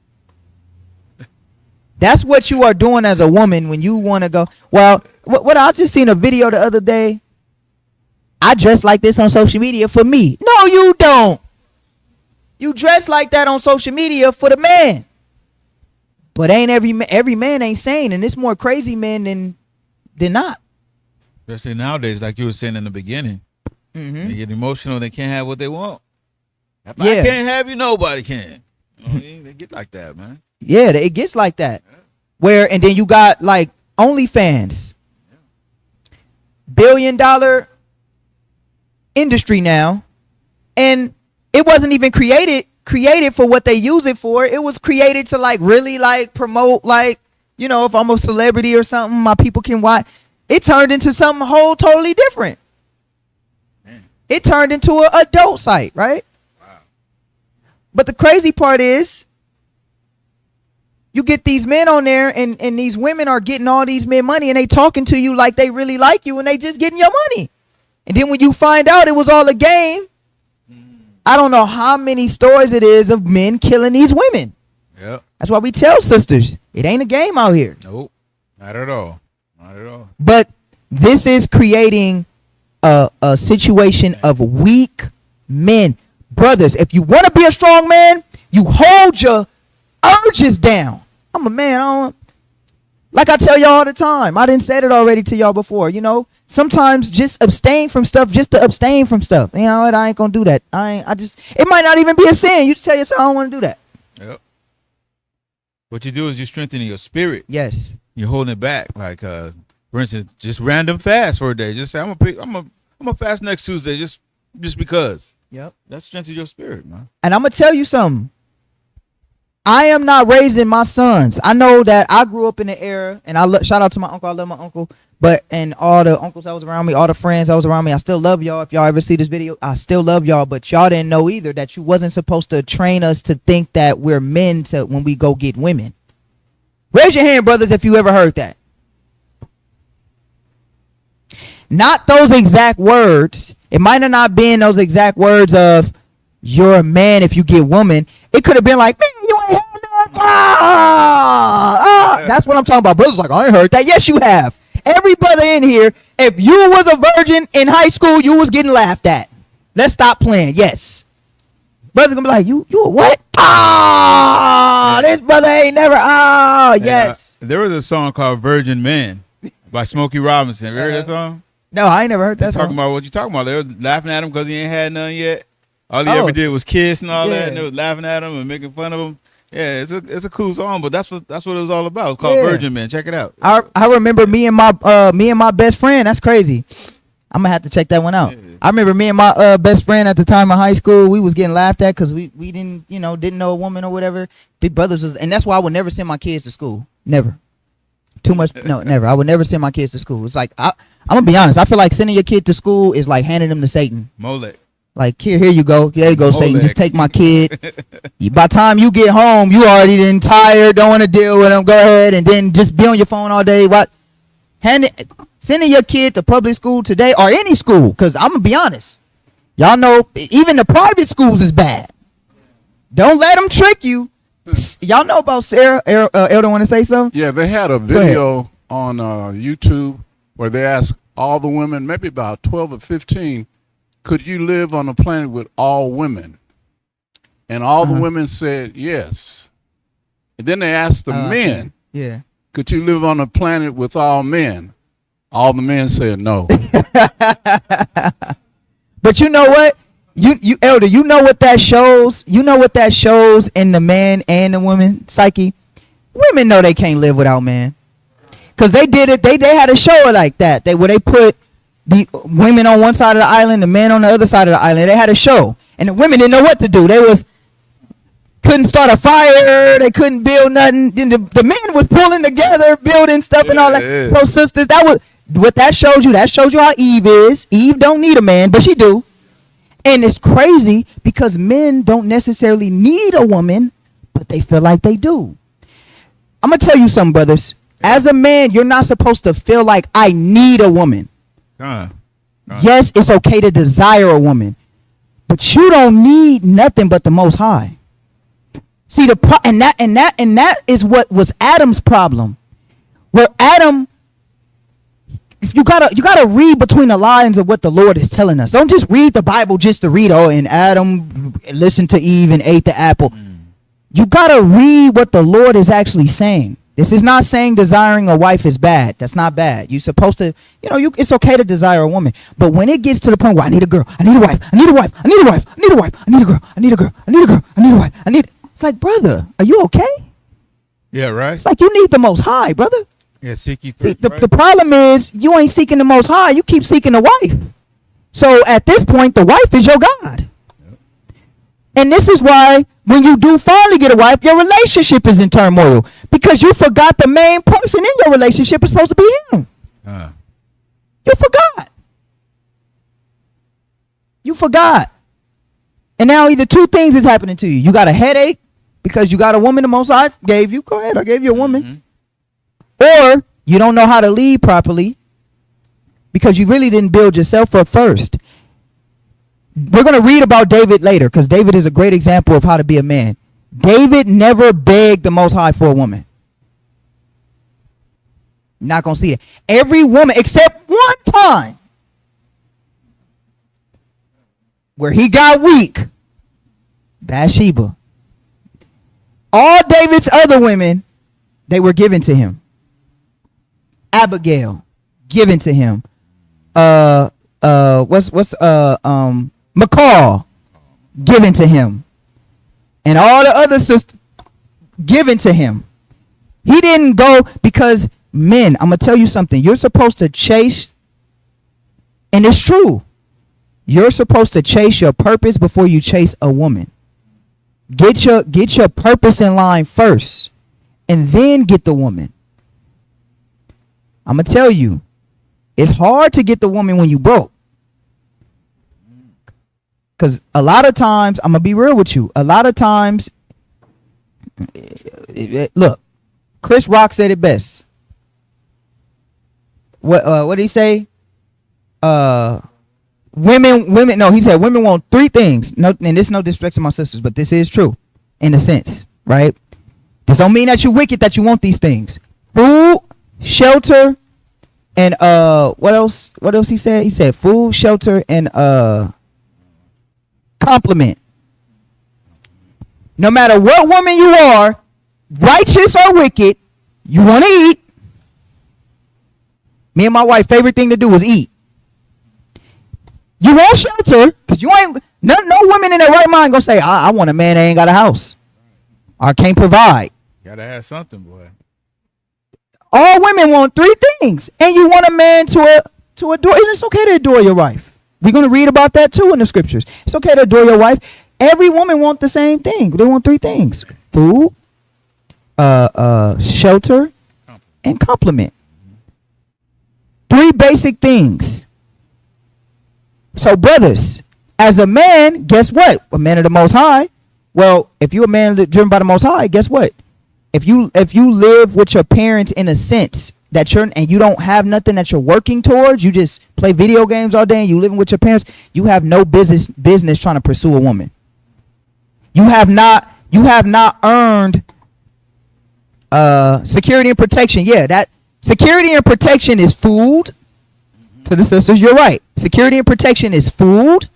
That's what you are doing as a woman when you want to go. Well, what I just seen a video the other day. I dress like this on social media for me. No, you don't. You dress like that on social media for the man. But ain't every man ain't sane, and it's more crazy men than not. Especially nowadays, like you were saying in the beginning. Mm-hmm. They get emotional. They can't have what they want. If Yeah. I can't have you, nobody can. You know what I mean? They get like that, man. Yeah, it gets like that. And then you got like OnlyFans. $1 billion industry now. And it wasn't even created for what they use it for. It was created to like really like promote, like, you know, if I'm a celebrity or something, my people can watch. It turned into something whole totally different. It turned into an adult site, right? Wow. But the crazy part is, you get these men on there, and these women are getting all these men money, and they talking to you like they really like you, and they just getting your money. And then when you find out it was all a game, I don't know how many stories it is of men killing these women. Yep. That's why we tell sisters, it ain't a game out here. Nope. Not at all. Not at all. But this is creating a situation of weak men. Brothers, if you want to be a strong man, you hold your urges down. I'm a man. Like I tell y'all all the time. I didn't say it already to y'all before. You know, sometimes just abstain from stuff just to abstain from stuff. You know what? I ain't gonna do that. It might not even be a sin. You just tell yourself, I don't want to do that. Yep. What you do is you're strengthening your spirit. Yes. You're holding it back. Like, for instance, just random fast for a day. Just say, I'm gonna fast next Tuesday just because. Yep. That strengthens your spirit, man. And I'm gonna tell you something. I am not raising my sons. I know that I grew up in the era, and shout out to my uncle. I love my uncle, but and all the uncles that was around me, all the friends that was around me. I still love y'all. If y'all ever see this video, I still love y'all. But y'all didn't know either that you wasn't supposed to train us to think that we're men to when we go get women. Raise your hand, brothers, if you ever heard that. Not those exact words. It might have not been those exact words of you're a man if you get woman. It could have been like, man, you ain't had none. That's what I'm talking about. Brothers like, I ain't heard that. Yes, you have. Every brother in here, if you was a virgin in high school, you was getting laughed at. Let's stop playing. Yes. Brothers gonna be like, you a what? This brother ain't never. Yes. There was a song called Virgin Men by Smokey Robinson. Have you heard that song? No, I ain't never heard that Talking song. about what you talking about. They were laughing at him because he ain't had none yet. All he Oh. ever did was kiss and all Yeah. that, and they was laughing at him and making fun of him. Yeah, it's a cool song, but that's what it was all about. It's called Yeah. Virgin Men. Check it out. I remember me and my best friend. That's crazy. I'm gonna have to check that one out. Yeah. I remember me and my best friend at the time of high school. We was getting laughed at because we didn't know a woman or whatever. Big brothers was, and that's why I would never send my kids to school. Never. Too much. No, never. I would never send my kids to school. It's like I'm gonna be honest. I feel like sending your kid to school is like handing them to Satan. Molech. Like here you go. There you go, Satan. Molech. Just take my kid. By the time you get home, you already done tired. Don't want to deal with them. Go ahead and then just be on your phone all day. Sending your kid to public school today or any school, because I'm gonna be honest. Y'all know even the private schools is bad. Don't let them trick you. Y'all know about Sarah? Elder want to say something? Yeah, they had a video on YouTube where they asked all the women, maybe about 12 or 15, could you live on a planet with all women? And all the women said yes. And then they asked the men, Yeah. could you live on a planet with all men? All the men said no. But you know what? You Elder, you know what that shows? You know what that shows in the man and the woman psyche? Women know they can't live without man. Cause they did it, they had a show like that. Where they put the women on one side of the island, the men on the other side of the island. They had a show. And the women didn't know what to do. They couldn't start a fire, they couldn't build nothing. Then the men was pulling together, building stuff and all that. Yeah. So sisters, that was what that shows you. That shows you how Eve is. Eve don't need a man, but she do. And it's crazy because men don't necessarily need a woman, but they feel like they do. I'm going to tell you something, brothers. As a man, you're not supposed to feel like I need a woman. Yes, it's okay to desire a woman, but you don't need nothing but the Most High. See and that is what was Adam's problem. Where Adam, if you gotta read between the lines of what the Lord is telling us. Don't just read the Bible just to read. Oh, and Adam listened to Eve and ate the apple. You gotta read what the Lord is actually saying. This is not saying desiring a wife is bad. That's not bad. You're supposed to, it's okay to desire a woman. But when it gets to the point where I need a girl, I need a wife, I need a wife, I need a wife, I need a wife, I need a girl, I need a girl, I need a girl, I need a wife, it's like, brother, are you okay? Yeah, right. It's like you need the Most High, brother. Yeah, seek ye See, first. the problem is you ain't seeking the Most High. You keep seeking the wife. So at this point, the wife is your God. And this is why when you do finally get a wife, your relationship is in turmoil because you forgot the main person in your relationship is supposed to be him. You forgot. You forgot. And now either two things is happening to you. You got a headache because you got a woman the Most High gave you. Go ahead, I gave you a woman. Or you don't know how to lead properly because you really didn't build yourself up first. We're going to read about David later because David is a great example of how to be a man. David never begged the Most High for a woman. You're not going to see it. Every woman except one time where he got weak, Bathsheba. All David's other women, they were given to him. Abigail, given to him. McCall, given to him. And all the other sisters, given to him. He didn't go because, men, I'm going to tell you something. You're supposed to chase, and it's true. You're supposed to chase your purpose before you chase a woman. Get your purpose in line first, and then get the woman. I'm gonna tell you, it's hard to get the woman when you broke. Cause a lot of times, I'm gonna be real with you. A lot of times, look, Chris Rock said it best. What did he say? Women. No, he said women want three things. No, and this is no disrespect to my sisters, but this is true, in a sense, right? This don't mean that you're wicked that you want these things: food, shelter, and what else? What else he said? He said food, shelter, and compliment. No matter what woman you are, righteous or wicked, you want to eat. Me and my wife, favorite thing to do is eat. You want shelter, because you ain't, no women in their right mind gonna say, I want a man that ain't got a house or can't provide. Gotta have something, boy. All women want three things, and you want a man to adore. And it's okay to adore your wife. We're gonna read about that too in the scriptures. It's okay to adore your wife. Every woman wants the same thing. They want three things: food, shelter, and compliment. Three basic things. So, brothers, as a man, guess what? A man of the Most High. Well, if you're a man driven by the Most High, guess what? If you live with your parents in a sense that you don't have nothing that you're working towards, you just play video games all day and you living with your parents, you have no business trying to pursue a woman. You have not earned security and protection. Yeah, that security and protection is food. To the sisters, you're right. Security and protection is food,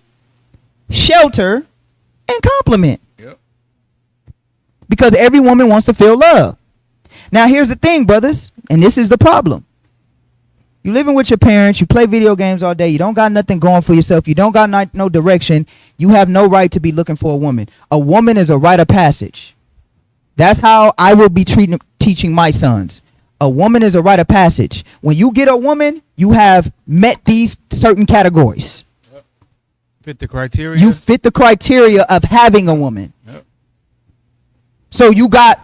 shelter, and compliment. Yep. Because every woman wants to feel love. Now, here's the thing, brothers, and this is the problem. You living with your parents, you play video games all day, you don't got nothing going for yourself, you don't got no direction, you have no right to be looking for a woman. A woman is a rite of passage. That's how I will be teaching my sons. A woman is a rite of passage. When you get a woman, you have met these certain categories. Yep. Fit the criteria. You fit the criteria of having a woman. Yep. So you got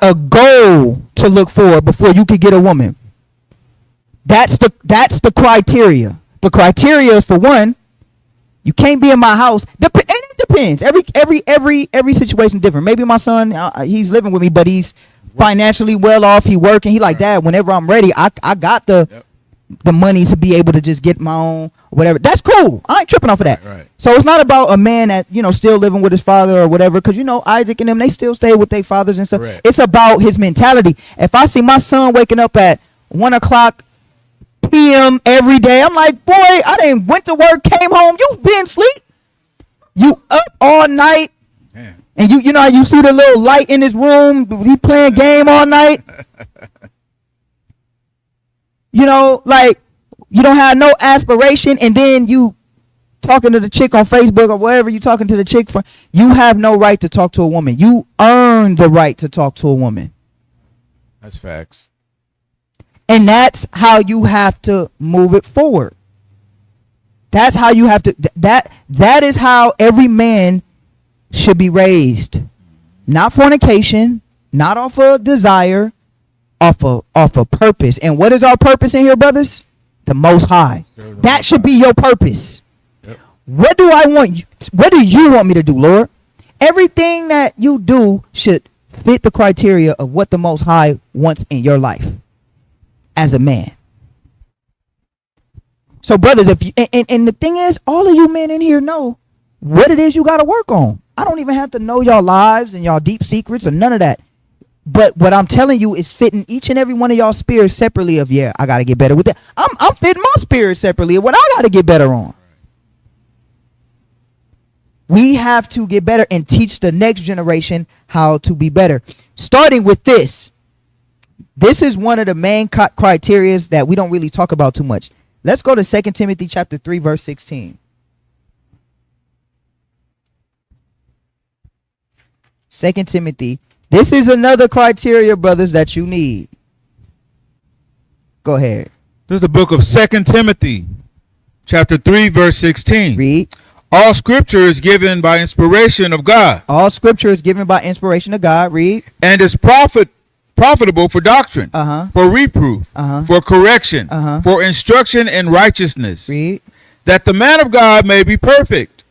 a goal to look for before you could get a woman. That's the criteria. The criteria is, for one, you can't be in my house. And it depends. Every situation different. Maybe my son, he's living with me, but he's financially well off. He working. He like, Dad, whenever I'm ready, I got the money to be able to just get my own whatever. That's cool. I ain't tripping off of that. Right. So it's not about a man that, still living with his father or whatever, because Isaac and them, they still stay with their fathers and stuff. Correct. It's about his mentality. If I see my son waking up at 1:00 p.m. every day, I'm like, boy, I done went to work, came home, you been asleep. You up all night. Man. And you see the little light in his room, he playing game all night. Like, you don't have no aspiration, and then you talking to the chick on Facebook or wherever you talking to the chick for. You have no right to talk to a woman. You earn the right to talk to a woman. That's facts. And that's how you have to move it forward. That's how you have to, that is how every man should be raised. Not fornication, not off of desire, off of purpose. And what is our purpose in here, brothers? The Most High. That should be your purpose. Yep. What do you want me to do, Lord? Everything that you do should fit the criteria of what the Most High wants in your life as a man. So, brothers, if you, and the thing is, all of you men in here know what it is you got to work on. I don't even have to know y'all lives and y'all deep secrets or none of that. But what I'm telling you is fitting each and every one of y'all spirits separately of, I got to get better with that. I'm fitting my spirit separately of what I got to get better on. We have to get better and teach the next generation how to be better. Starting with this. This is one of the main criteria that we don't really talk about too much. Let's go to 2 Timothy chapter 3, verse 16. 2 Timothy. This is another criteria, brothers, that you need. Go ahead. This is the book of 2 Timothy, chapter 3, verse 16. Read. All scripture is given by inspiration of God All scripture is given by inspiration of God. Read. and is profitable for doctrine, Uh-huh. for reproof, Uh-huh. for correction, Uh-huh. for instruction in righteousness, Read. that the man of God may be perfect,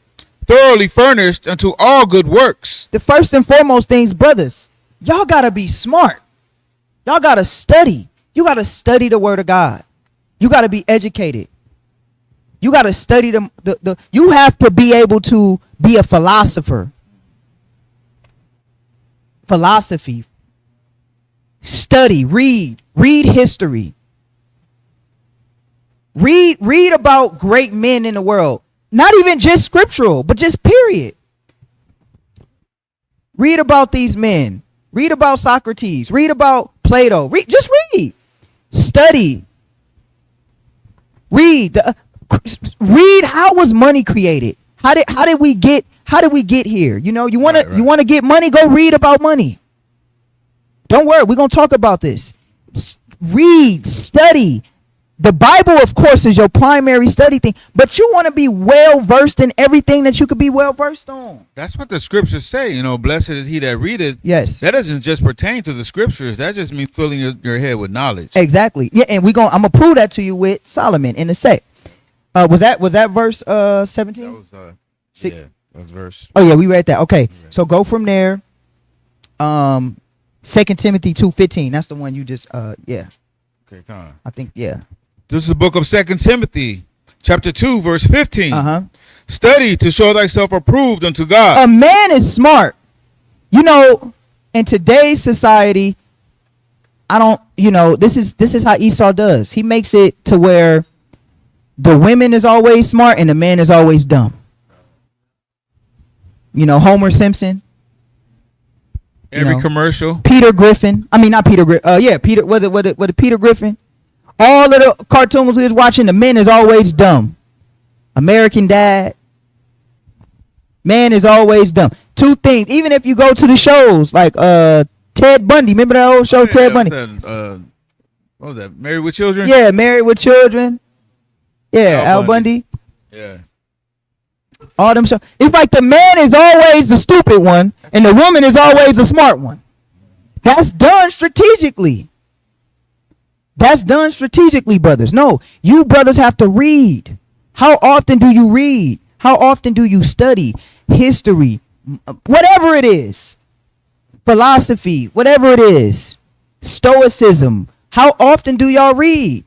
thoroughly furnished unto all good works. The first and foremost things, brothers, y'all gotta be smart. Y'all gotta study. You gotta study the word of God. You gotta be educated. You gotta study the you have to be able to be a philosopher. Philosophy. Study, read history. Read about great men in the world. Not even just scriptural, but just period. Read about these men. Read about Socrates. Read about Plato. Just read. Study. Read. Read how was money created? How did we get here? You know, you want to get money, go read about money. Don't worry, we're going to talk about this. Read, study. The Bible, of course, is your primary study thing, but you want to be well versed in everything that you could be well versed on. That's what the scriptures say. You know, blessed is he that readeth. Yes. That doesn't just pertain to the scriptures. That just means filling your head with knowledge. Exactly. Yeah, and I'm gonna prove that to you with Solomon in a sec. Was that verse 17? That was Six- yeah, that was verse. Oh yeah, we read that. Okay. So go from there. 2 Timothy 2:15. That's the one you just yeah. Okay, come on. I think yeah. This is the book of 2 Timothy, chapter 2, verse 15. Uh-huh. Study to show thyself approved unto God. A man is smart. You know, in today's society, this is how Esau does. He makes it to where the women is always smart and the man is always dumb. You know, Homer Simpson, Every know. commercial. Peter Griffin. I mean, not Peter Griffin. Yeah, Peter. Was it Peter Griffin? All of the cartoons we was watching, the men is always dumb. American Dad. Man is always dumb. Two things. Even if you go to the shows like Ted Bundy. Remember that old show, Ted Bundy? What was that? Married with Children? Yeah, Married with Children. Yeah, Al Al Bundy. Yeah. All them shows. It's like the man is always the stupid one and the woman is always the smart one. That's done strategically. That's done strategically, brothers. No, you brothers have to read. How often do you read? How often do you study history? Whatever it is. Philosophy, whatever it is. Stoicism. How often do y'all read?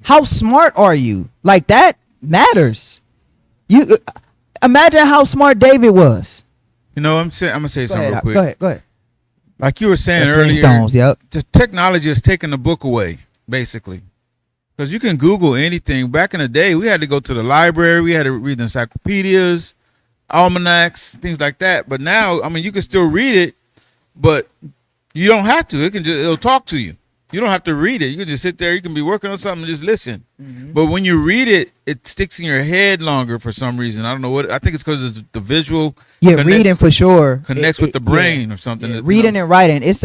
How smart are you? Like that matters. You imagine how smart David was. You know, I'm gonna say something real quick. Go ahead. Like you were saying The earlier, Flintstones, yep. the technology is taking the book away, basically. Because you can Google anything. Back in the day, we had to go to the library. We had to read encyclopedias, almanacs, things like that. But now, I mean, you can still read it, but you don't have to. It'll talk to you. You don't have to read it. You can just sit there. You can be working on something and just listen. Mm-hmm. But when you read it, it sticks in your head longer for some reason. I don't know what. I think it's because it's the visual. Yeah, connects- reading for sure. connects with the brain or something. Yeah, that, reading and writing. It's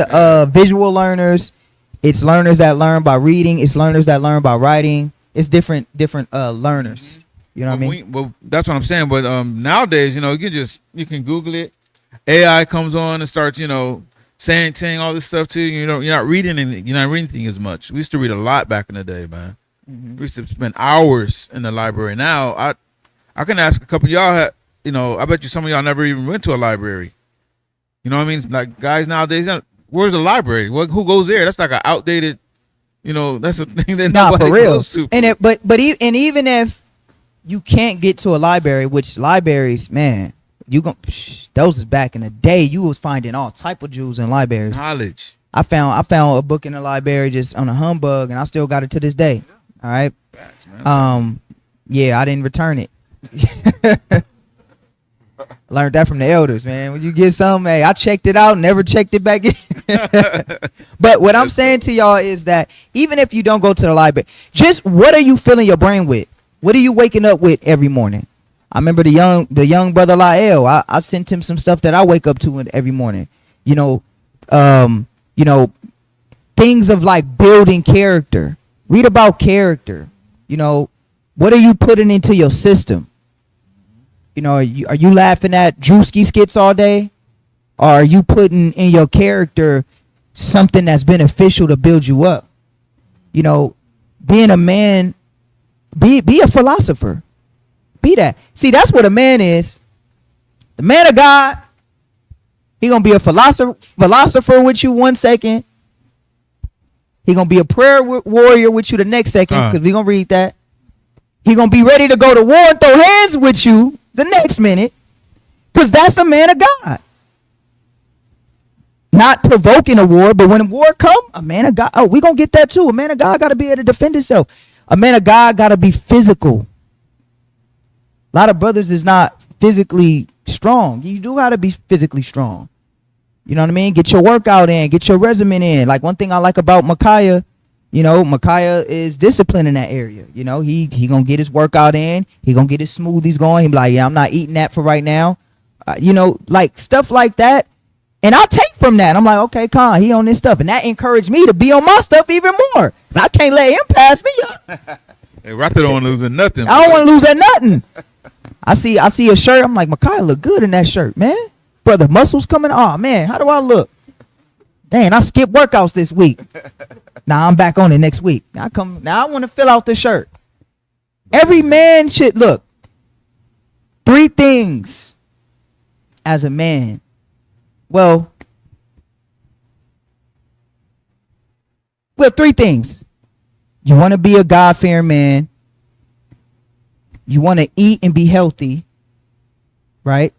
visual learners. It's learners that learn by reading. It's learners that learn by writing. It's different learners. You know what I mean? Well, that's what I'm saying. But nowadays, you know, you can Google it. AI comes on and starts, saying all this stuff to you. You're not reading anything as much. We used to read a lot back in the day, man. Mm-hmm. We used to spend hours in the library. Now I can ask a couple of y'all. I bet you some of y'all never even went to a library. You know what I mean? Like guys nowadays, where's the library? Who goes there? That's like an outdated. That's a thing that Nah, nobody for real. goes to. And even if you can't get to a library, which libraries, man, those is back in the day. You was finding all type of Jews in libraries. Knowledge. I found a book in the library just on a humbug, and I still got it to this day. All right. Facts, man. Yeah, I didn't return it. Learned that from the elders, man. When you get something, hey, I checked it out, never checked it back in. But what I'm saying to y'all is that even if you don't go to the library, just what are you filling your brain with? What are you waking up with every morning? I remember the young brother Lael. I sent him some stuff that I wake up to every morning. Things of like building character. Read about character. What are you putting into your system? You know, are you laughing at Drewski skits all day? Or are you putting in your character something that's beneficial to build you up? You know, being a man, be a philosopher. Be that. See, that's what a man is. The man of God, he gonna be a philosopher with you 1 second. He gonna be a prayer warrior with you the next second, because we gonna read that. He gonna be ready to go to war and throw hands with you the next minute, because that's a man of God. Not provoking a war, but when a war come, a man of God. Oh, we gonna get that too. A man of God gotta be able to defend himself. A man of God gotta be physical. A lot of brothers is not physically strong. You do gotta be physically strong. You know what I mean? Get your workout in, get your regimen in. Like, one thing I like about Micaiah, you know, Micaiah is disciplined in that area. You know, he gonna get his workout in. He gonna get his smoothies going. He be like, yeah, I'm not eating that for right now. You know, like stuff like that. And I'll take from that. I'm like, okay, Khan, he on this stuff. And that encouraged me to be on my stuff even more. Because I can't let him pass me up. Hey, Rocket don't losing nothing. I don't want to lose at nothing. I see a shirt. I'm like, Micaiah look good in that shirt, man. Brother, muscles coming. Oh, man, how do I look? Dang, I skipped workouts this week. Now I'm back on it next week. Now I want to fill out the shirt. Every man should look. 3 things as a man. Well, 3 things. You want to be a God-fearing man. You want to eat and be healthy, right?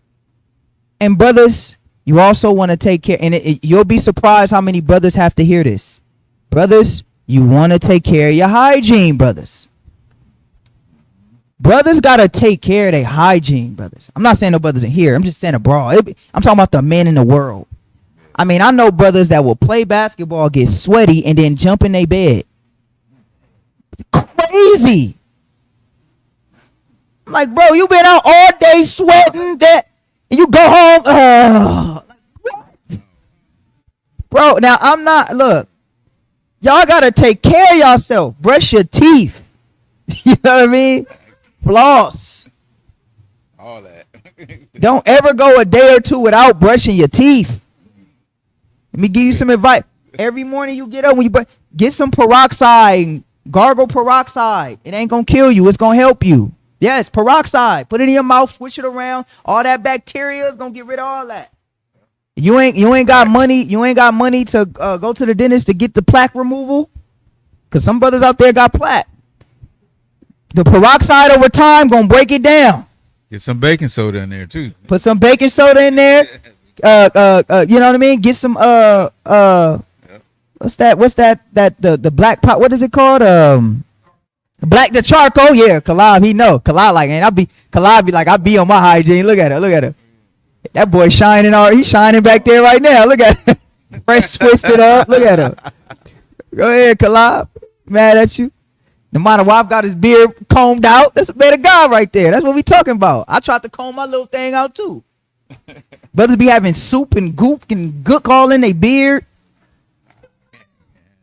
And brothers, you also want to take care. And you'll be surprised how many brothers have to hear this. Brothers, you want to take care of your hygiene, brothers. Brothers got to take care of their hygiene, brothers. I'm not saying no brothers in here. I'm just saying abroad. I'm talking about the men in the world. I mean, I know brothers that will play basketball, get sweaty, and then jump in their bed. Crazy. I'm like, bro, you been out all day sweating, and you go home. What? Bro, now I'm not, look. Y'all got to take care of yourself. Brush your teeth. You know what I mean? Floss. All that. Don't ever go a day or two without brushing your teeth. Let me give you some advice. Every morning you get up, when you get some peroxide, gargle peroxide. It ain't gonna kill you. It's gonna help you. Yes, peroxide. Put it in your mouth, swish it around. All that bacteria is gonna get rid of all that. You ain't got money. You ain't got money to go to the dentist to get the plaque removal, cause some brothers out there got plaque. The peroxide over time gonna break it down. Get some baking soda in there too. Put some baking soda in there. You know what I mean? Get some what's that the black pot, what is it called? The charcoal, yeah. Kalab, he know. Kalab like, and Kalab be like, I be on my hygiene. Look at her. That boy shining he's shining back there right now. Look at her. Fresh twisted up. Look at her. Go ahead, Kalab. Mad at you. The minor wife got his beard combed out. That's a better guy right there. That's what we talking about. I tried to comb my little thing out too. Brothers be having soup and goop and gook all in their beard.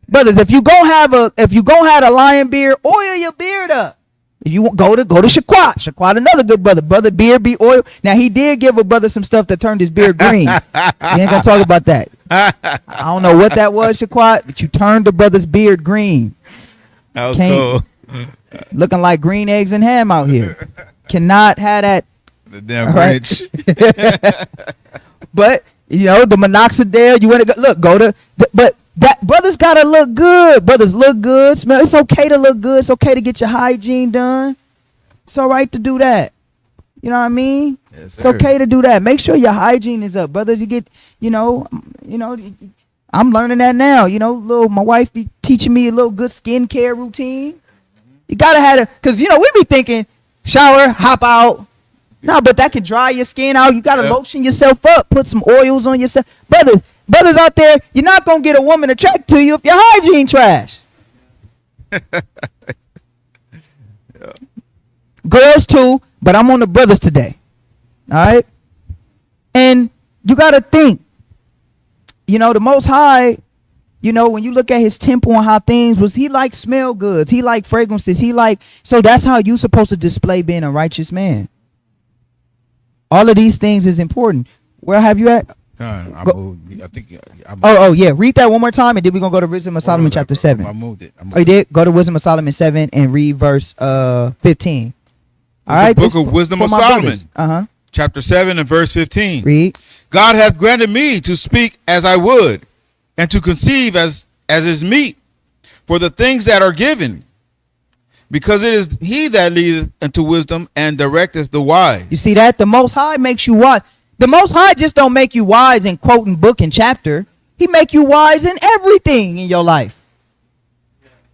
Brothers, if you gonna have a lion beard, oil your beard up. If you go to Shaquat, another good brother. Brother beard be oil. Now he did give a brother some stuff that turned his beard green. We ain't gonna talk about that. I don't know what that was, Shaquat, but you turned the brother's beard green. That was cool. Looking like green eggs and ham out here. Cannot have that. The damn Grinch. But you know, the minoxidil. You want to but that brothers gotta look good. Brothers look good. Smell. It's okay to look good. It's okay to get your hygiene done. It's all right to do that. You know what I mean? Yes, it's okay to do that. Make sure your hygiene is up, brothers. You get, you know. I'm learning that now. You know, my wife be teaching me a little good skincare routine. You gotta have cause you know we be thinking shower, hop out. No, but that can dry your skin out. You gotta lotion yourself up, put some oils on yourself. Brothers out there, you're not gonna get a woman attracted to you if your hygiene trash. Girls too, but I'm on the brothers today. All right, and you gotta think. You know, the Most High, you know, when you look at his temple and how things was, he liked smell goods. He liked fragrances. So that's how you supposed to display being a righteous man. All of these things is important. Where have you at? I Go- moved. I think. Oh, yeah. Read that one more time, and then we're gonna go to Wisdom of Solomon chapter 7. I moved it. Oh, you did? Go to Wisdom of Solomon 7 and read verse 15. All It's right. the book of Wisdom of Solomon. Uh-huh. Chapter 7 and verse 15. Read. God hath granted me to speak as I would, and to conceive as is meet, for the things that are given, because it is he that leadeth into wisdom and directeth the wise. You see that? The Most High makes you wise. The Most High just don't make you wise in quoting book and chapter. He make you wise in everything in your life.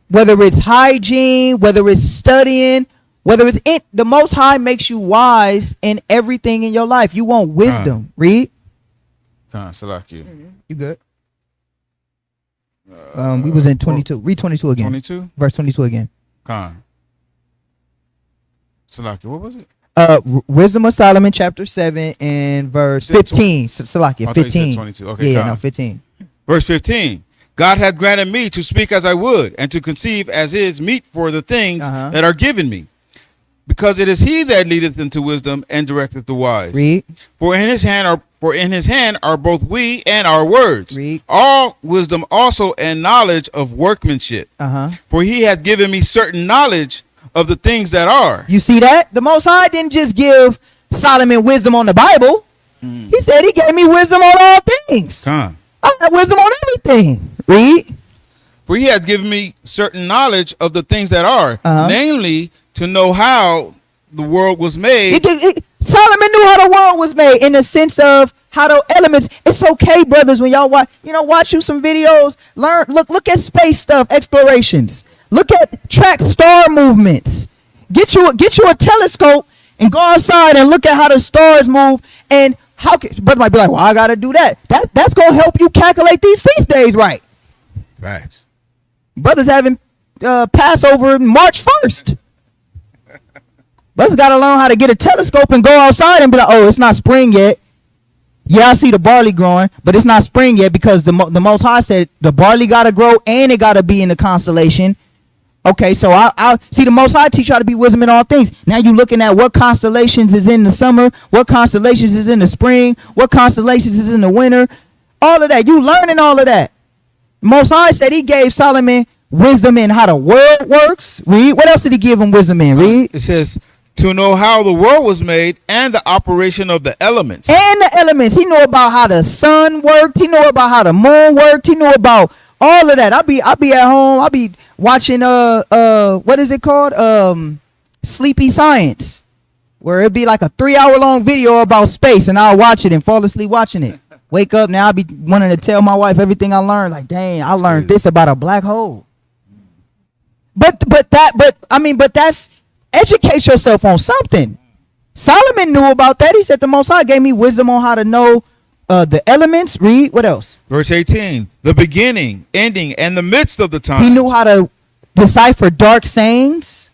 Whether it's hygiene, whether it's studying, whether it's in, the Most High makes you wise in everything in your life. You want wisdom. Read. Salakia. You good? We was in 22. Read 22 again. 22. Verse 22 again. Salakia, what was it? Wisdom of Solomon chapter 7 and verse You said 15. Salakia, I thought you said 15. 22. Okay, Yeah, Khan. no, 15. Verse 15. God hath granted me to speak as I would, and to conceive as is meet for the things Uh-huh. that are given me, because it is he that leadeth into wisdom and directeth the wise. Read. For in his hand are both we and our words. Read. All wisdom also and knowledge of workmanship. Uh-huh. For he hath given me certain knowledge of the things that are. You see that? The Most High didn't just give Solomon wisdom on the Bible. He said he gave me wisdom on all things. Khan. I have wisdom on everything. Read. For he hath given me certain knowledge of the things that are, Uh-huh. namely to know how the world was made. Solomon knew how the world was made in the sense of how the elements. It's okay, brothers, when y'all watch you some videos, learn, look at space stuff, explorations. Look at track star movements. Get you a telescope and go outside and look at how the stars move. And how can brother might be like, well, I gotta do that. That's gonna help you calculate these feast days right. Facts. Brothers having Passover March 1st. Brothers got to learn how to get a telescope and go outside and be like, oh, it's not spring yet. Yeah, I see the barley growing, but it's not spring yet because the Most High said the barley got to grow and it got to be in the constellation. Okay, so I see the Most High teach you how to be wisdom in all things. Now you looking at what constellations is in the summer, what constellations is in the spring, what constellations is in the winter. All of that. You learning all of that. Most High said he gave Solomon wisdom in how the world works. Read. What else did he give him wisdom in? Read. It says to know how the world was made and the operation of the elements. And the elements. He knew about how the sun worked. He knew about how the moon worked. He knew about all of that. I'll be at home. I'll be watching what is it called? Sleepy Science. Where it'd be like a 3-hour long video about space and I'll watch it and fall asleep watching it. Wake up now, I'll be wanting to tell my wife everything I learned. Like, dang, I learned this about a black hole. But that's educate yourself on something. Solomon knew about that. He said the Most High gave me wisdom on how to know the elements. Read. What else? Verse 18. The beginning, ending, and the midst of the time. He knew how to decipher dark sayings,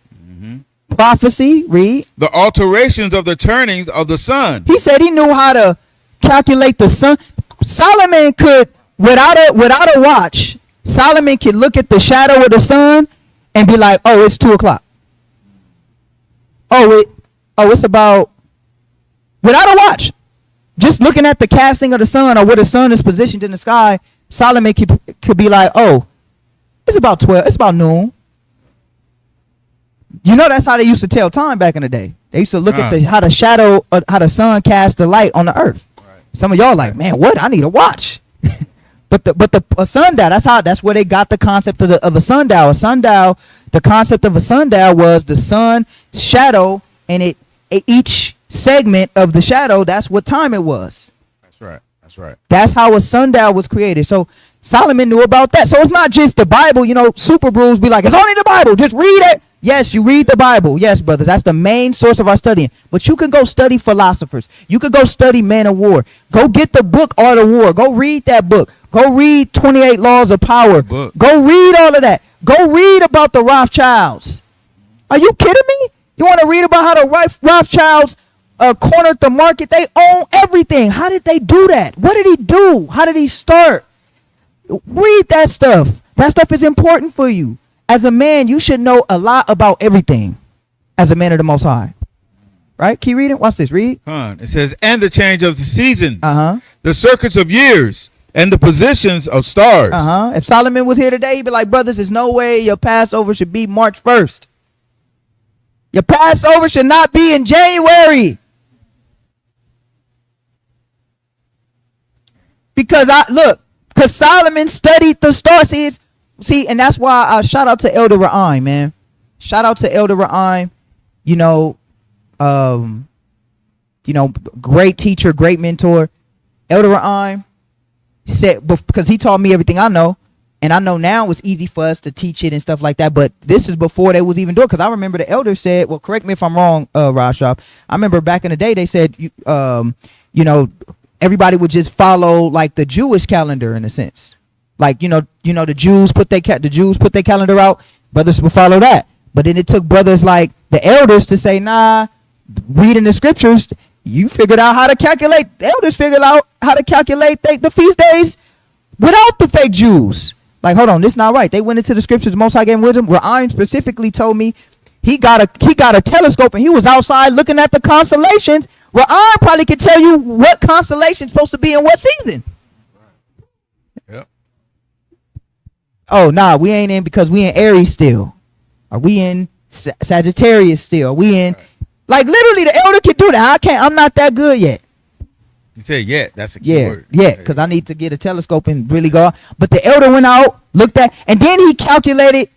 prophecy. Read. The alterations of the turnings of the sun. He said he knew how to calculate the sun. Solomon could, without a watch, Solomon could look at the shadow of the sun and be like, oh, it's 2:00. It's about, without a watch, just looking at the casting of the sun or where the sun is positioned in the sky, Solomon could be like, oh, it's about 12, it's about noon. You know, that's how they used to tell time back in the day. They used to look at how the shadow, how the sun cast the light on the earth. Right. Some of y'all like, man, what? I need a watch. But a sundial, that's where they got the concept of a sundial. A sundial, the concept of a sundial was the sun shadow, and each segment of the shadow, that's what time it was. That's right. That's right. That's how a sundial was created. So Solomon knew about that. So it's not just the Bible. You know, super brews be like, it's only the Bible. Just read it. Yes, you read the Bible. Yes, brothers. That's the main source of our studying. But you can go study philosophers. You could go study Men of War. Go get the book Art of War. Go read that book. Go read 28 Laws of Power. Book. Go read all of that. Go read about the Rothschilds. Are you kidding me? You want to read about how the Rothschilds cornered the market? They own everything. How did they do that? What did he do? How did he start? Read that stuff. That stuff is important for you. As a man, you should know a lot about everything as a man of the Most High. right? Keep reading. Watch this. Read. It says, and the change of the seasons, Uh-huh. the circuits of years, and the positions of stars. Uh-huh. If Solomon was here today, he'd be like, brothers, there's no way your Passover should be March 1st. Your Passover should not be in January. Because Solomon studied the stars. See, and that's why I shout out to Elder Ra'im, man. Shout out to Elder Ra'im. Great teacher, great mentor. Elder Ra'im said, because he taught me everything I know, and I know now it's easy for us to teach it and stuff like that, but this is before they was even doing it, because I remember the elder said, well, correct me if I'm wrong, Rashab, I remember back in the day they said, everybody would just follow like the Jewish calendar in a sense. Like, the Jews put their calendar out, brothers would follow that. But then it took brothers like the elders to say, nah, reading the scriptures, you figured out how to calculate. The elders figured out how to calculate the feast days without the fake Jews. Like, hold on, this not right. They went into the scriptures, the Most High gave him wisdom. Ra'im specifically told me he got a telescope and he was outside looking at the constellations. Ra'im probably could tell you what constellation's supposed to be in what season. Yep. Oh, nah, we ain't in because we in Aries still. Are we in Sagittarius still? Are we in, like, literally the elder can do that. I'm not that good yet. You said yet. That's a key word. Yeah, because I need to get a telescope and really go. But the elder went out, looked at, and then he calculated,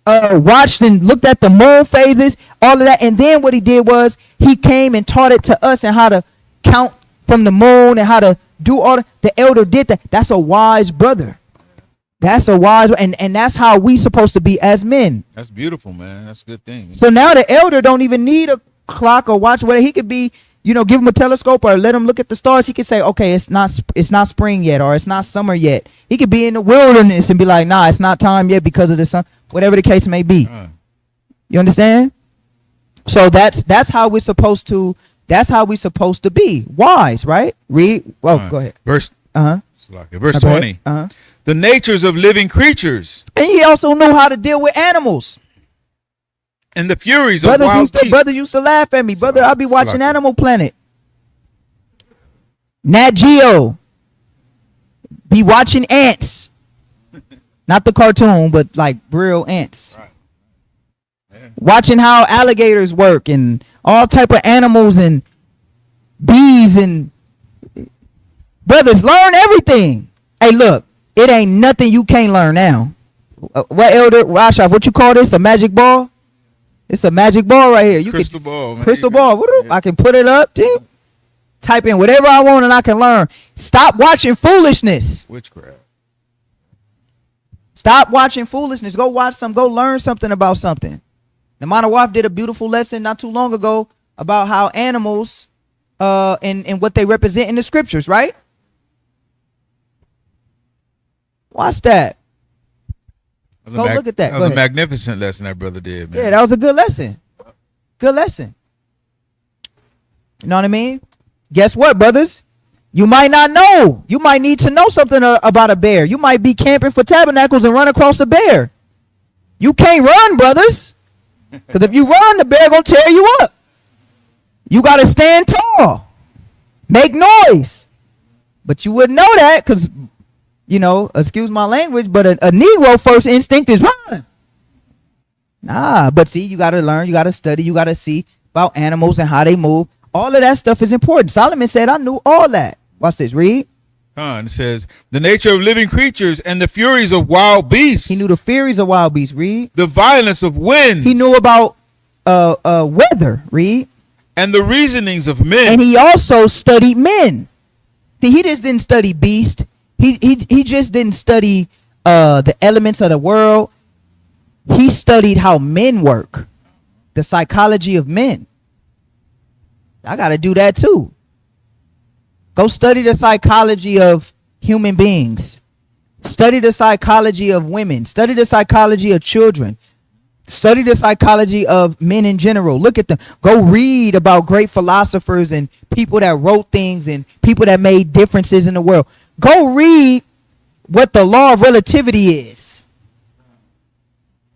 watched and looked at the moon phases, all of that. And then what he did was he came and taught it to us and how to count from the moon and how to do all that. The elder did that. That's a wise brother. That's a wise, and that's how we supposed to be as men. That's beautiful, man. That's a good thing. So now the elder don't even need a clock or watch, whether he could be, give him a telescope or let him look at the stars. He could say, okay, it's not spring yet, or it's not summer yet. He could be in the wilderness and be like, nah, it's not time yet because of the sun, whatever the case may be. You understand? So that's how we're supposed to. That's how we're supposed to be wise, right? Read. Well, go ahead. Verse 20. Uh-huh. The natures of living creatures And he also knew how to deal with animals. and the furies of Brother wild beasts. used to laugh at me. Brother, I'll be watching Salakia. Animal Planet. Nat Geo. Be watching ants. Not the cartoon, but like real ants. Right. Yeah. Watching how alligators work and all type of animals and bees and brothers, learn everything. Hey, look, it ain't nothing you can't learn now. What Elder Rashaf, what you call this? A magic ball? It's a magic ball right here. You Crystal ball, man. crystal ball. I can put it up, dude. Type in whatever I want and I can learn. Stop watching foolishness. Witchcraft. Stop watching foolishness. Go watch some. Go learn something about something. The Manawaf did a beautiful lesson not too long ago about how animals and what they represent in the scriptures, right? Watch that. Go look at that. That Go was a ahead. magnificent lesson that brother did, man. Yeah, that was a good lesson. Good lesson. You know what I mean? Guess what, brothers? You might not know. You might need to know something about a bear. You might be camping for tabernacles and run across a bear. You can't run, brothers. Because if you run, the bear going to tear you up. You got to stand tall. Make noise. But you wouldn't know that because, excuse my language, but a Negro first instinct is run. Nah, but see, you got to learn, you got to study, you got to see about animals and how they move. All of that stuff is important. Solomon said, I knew all that. Watch this, read. It says, the nature of living creatures and the furies of wild beasts. He knew the furies of wild beasts, read. The violence of winds. He knew about weather, read. And the reasonings of men. And he also studied men. See, he just didn't study beast. He just didn't study the elements of the world. He studied how men work, the psychology of men. I got to do that too. Go study the psychology of human beings. Study the psychology of women. Study the psychology of children. Study the psychology of men in general. Look at them. Go read about great philosophers and people that wrote things and people that made differences in the world. Go read what the law of relativity is.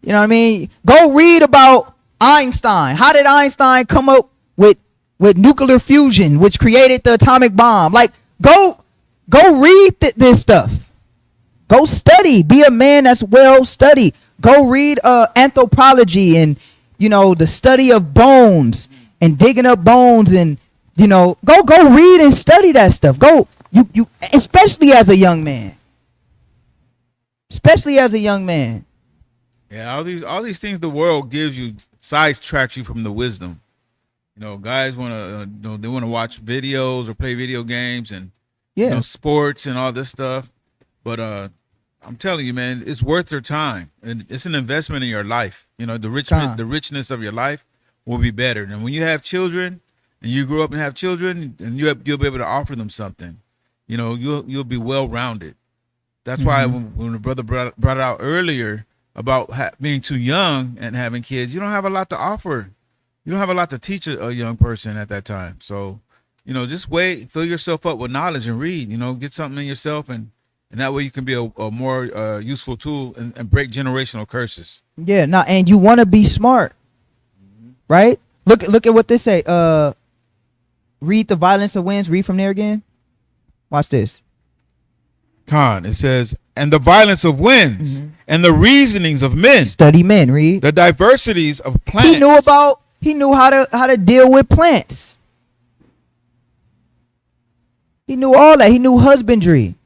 You know what I mean? Go read about Einstein. How did Einstein come up with with nuclear fusion, which created the atomic bomb. Like, go read this stuff. Go study. Be a man that's well studied. Go read anthropology and, you know, the study of bones and digging up bones, and, you know, go read and study that stuff. Go, you especially as a young man. Especially as a young man. Yeah, all these things the world gives you sidetracks you from the wisdom. You know, guys want to they want to watch videos or play video games and Yeah. sports and all this stuff. But I'm telling you, man, it's worth your time, and it's an investment in your life. You know, the richness of your life will be better. And when you have children, and you grow up and have children, and you'll be able to offer them something. You know, you'll be well rounded. That's why when the brother brought it out earlier about being too young and having kids, you don't have a lot to offer. You don't have a lot to teach a young person at that time. So, you know, just wait, fill yourself up with knowledge and read. You know, get something in yourself, and that way you can be a more useful tool and break generational curses. Yeah, no, and you want to be smart, right? Look at what they say. Read The Violence of Winds. Read from there again. Watch this. It says, and the violence of winds and the reasonings of men, Study men. Read. the diversities of plants. He knew how to deal with plants. He knew all that. He knew husbandry.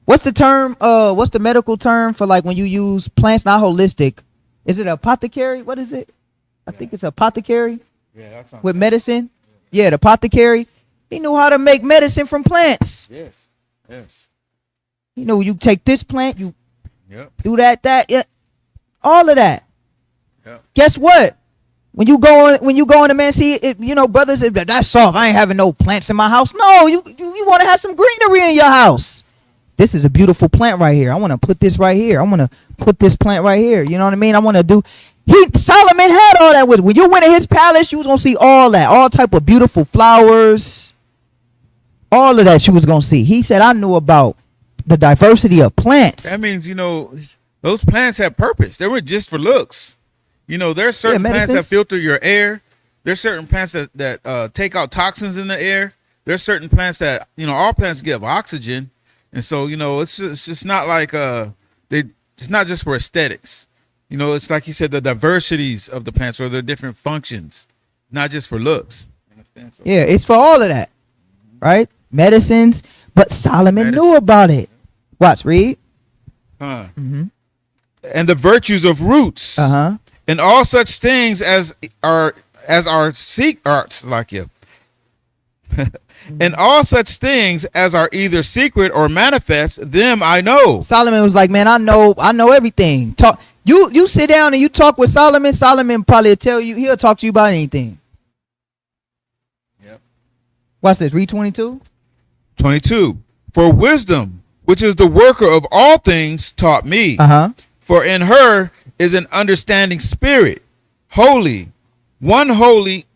What's the term? What's the medical term for, like, when you use plants not holistic? Is it apothecary? What is it? I think it's apothecary. Yeah, that's not With medicine. Yeah, the apothecary. He knew how to make medicine from plants. Yes. You know, you take this plant, you Yep. do that, yeah, all of that. Yep. Guess what? When you go in the man, see it, you know, brothers, that's soft. I ain't having no plants in my house. No, you want to have some greenery in your house. This is a beautiful plant right here. I want to put this right here. I want to put this plant right here. You know what I mean? I want to do. Solomon had all that with. When you went in his palace, you was gonna see all that, all type of beautiful flowers, all of that you was gonna see. He said, I knew about the diversity of plants. That means, you know, those plants have purpose. They weren't just for looks. You know, there's certain plants that medicines. filter your air. There's certain plants that take out toxins in the air. There's certain plants that, you know, all plants give oxygen. And so, you know, it's just not like it's not just for aesthetics. You know, it's like you said, the diversities of the plants or their different functions, not just for looks. Understand? So, Yeah, it's for all of that, right? Medicines, but Solomon knew about it. Watch, read. and the virtues of roots, and all such things as are like you. And all such things as are either secret or manifest, them I know. Solomon was like, man, I know everything. Talk. You sit down and you talk with Solomon. Solomon probably he'll talk to you about anything. Yep. Watch this. Read 22. 22. For wisdom, which is the worker of all things, taught me. For in her is an understanding spirit, holy, one only,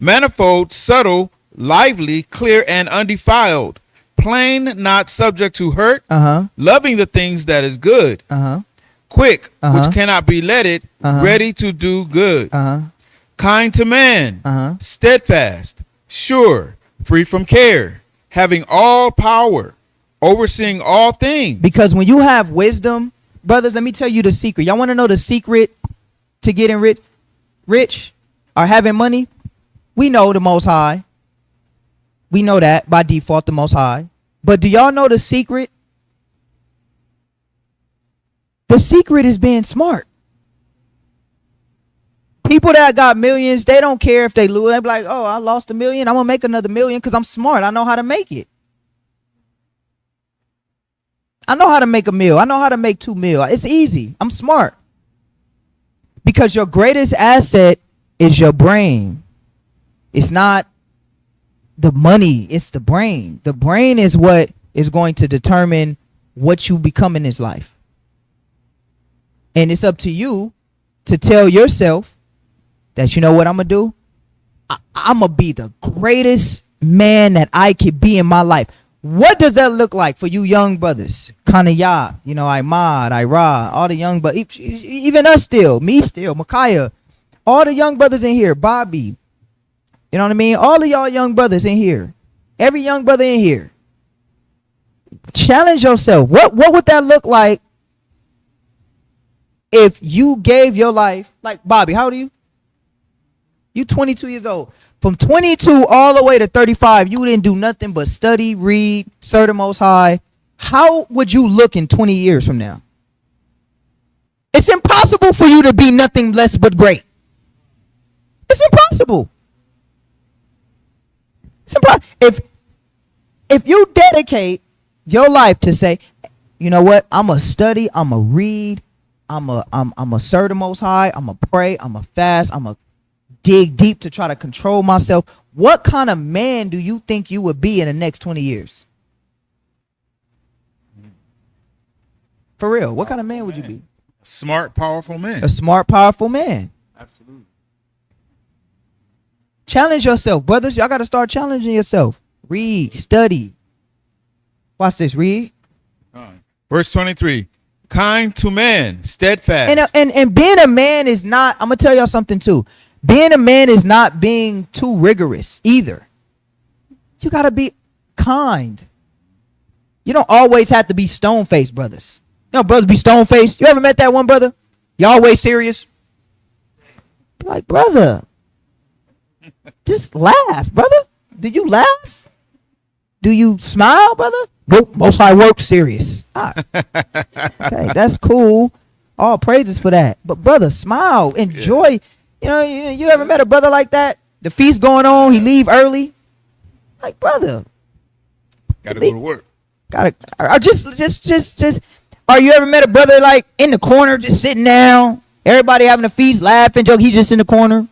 manifold, subtle, lively, clear, and undefiled, plain, not subject to hurt, loving the things that is good, quick, which cannot be letted, ready to do good, kind to man, steadfast, sure, free from care, having all power, overseeing all things. Because when you have wisdom, brothers, let me tell you the secret. Y'all want to know the secret to getting rich or having money? We know the Most High. We know that by default, the Most High. But do y'all know the secret? The secret is being smart. People that got millions, they don't care if they lose. They be like, oh, I lost $1 million. I'm going to make another $1 million because I'm smart. I know how to make it. I know how to make $1 million. I know how to make $2 million. It's easy. I'm smart. Because your greatest asset is your brain. It's not the money. It's the brain. The brain is what is going to determine what you become in this life. And it's up to you to tell yourself that, you know what I'm going to do? I'm going to be the greatest man that I could be in my life. What does that look like for you young brothers? Kanaya, Imad, Ira, all the young, but even us still, me still, Micaiah, All the young brothers in here, Bobby, you know what I mean? All of y'all young brothers in here, every young brother in here, challenge yourself. What would that look like if you gave your life, like Bobby, how old are you? You 22 years old. From 22 all the way to 35, you didn't do nothing but study, read, serve the Most High. How would you look in 20 years from now? It's impossible for you to be nothing less but great. It's impossible. It's impossible. If you dedicate your life to say, you know what, I'm gonna study, I'm gonna read, I'm gonna serve the Most High, I'm gonna pray, I'm gonna fast, I'm gonna dig deep to try to control myself. What kind of man do you think you would be in the next 20 years? For real, what kind of man would you be? Smart, powerful man. A smart, powerful man. Absolutely. Challenge yourself, brothers. Y'all got to start challenging yourself. Read, study. Watch this. Read. Verse 23. Kind to man, steadfast. And being a man is not. I'm gonna tell y'all something too. Being a man is not being too rigorous either. You gotta be kind. You don't always have to be stone faced, brothers. You know, brothers be stone faced. You ever met that one brother? You always serious. Be like, brother, just laugh, brother. Do you laugh? Do you smile, brother? Nope. Most High work serious. Ah. Okay, that's cool. All praises for that. But brother, smile, enjoy. You know, you ever met a brother like that? The feast going on, he leave early. Like, brother, Gotta go to work. just. Or you ever met a brother like in the corner, just sitting down, everybody having a feast, laughing, joke. He's just in the corner.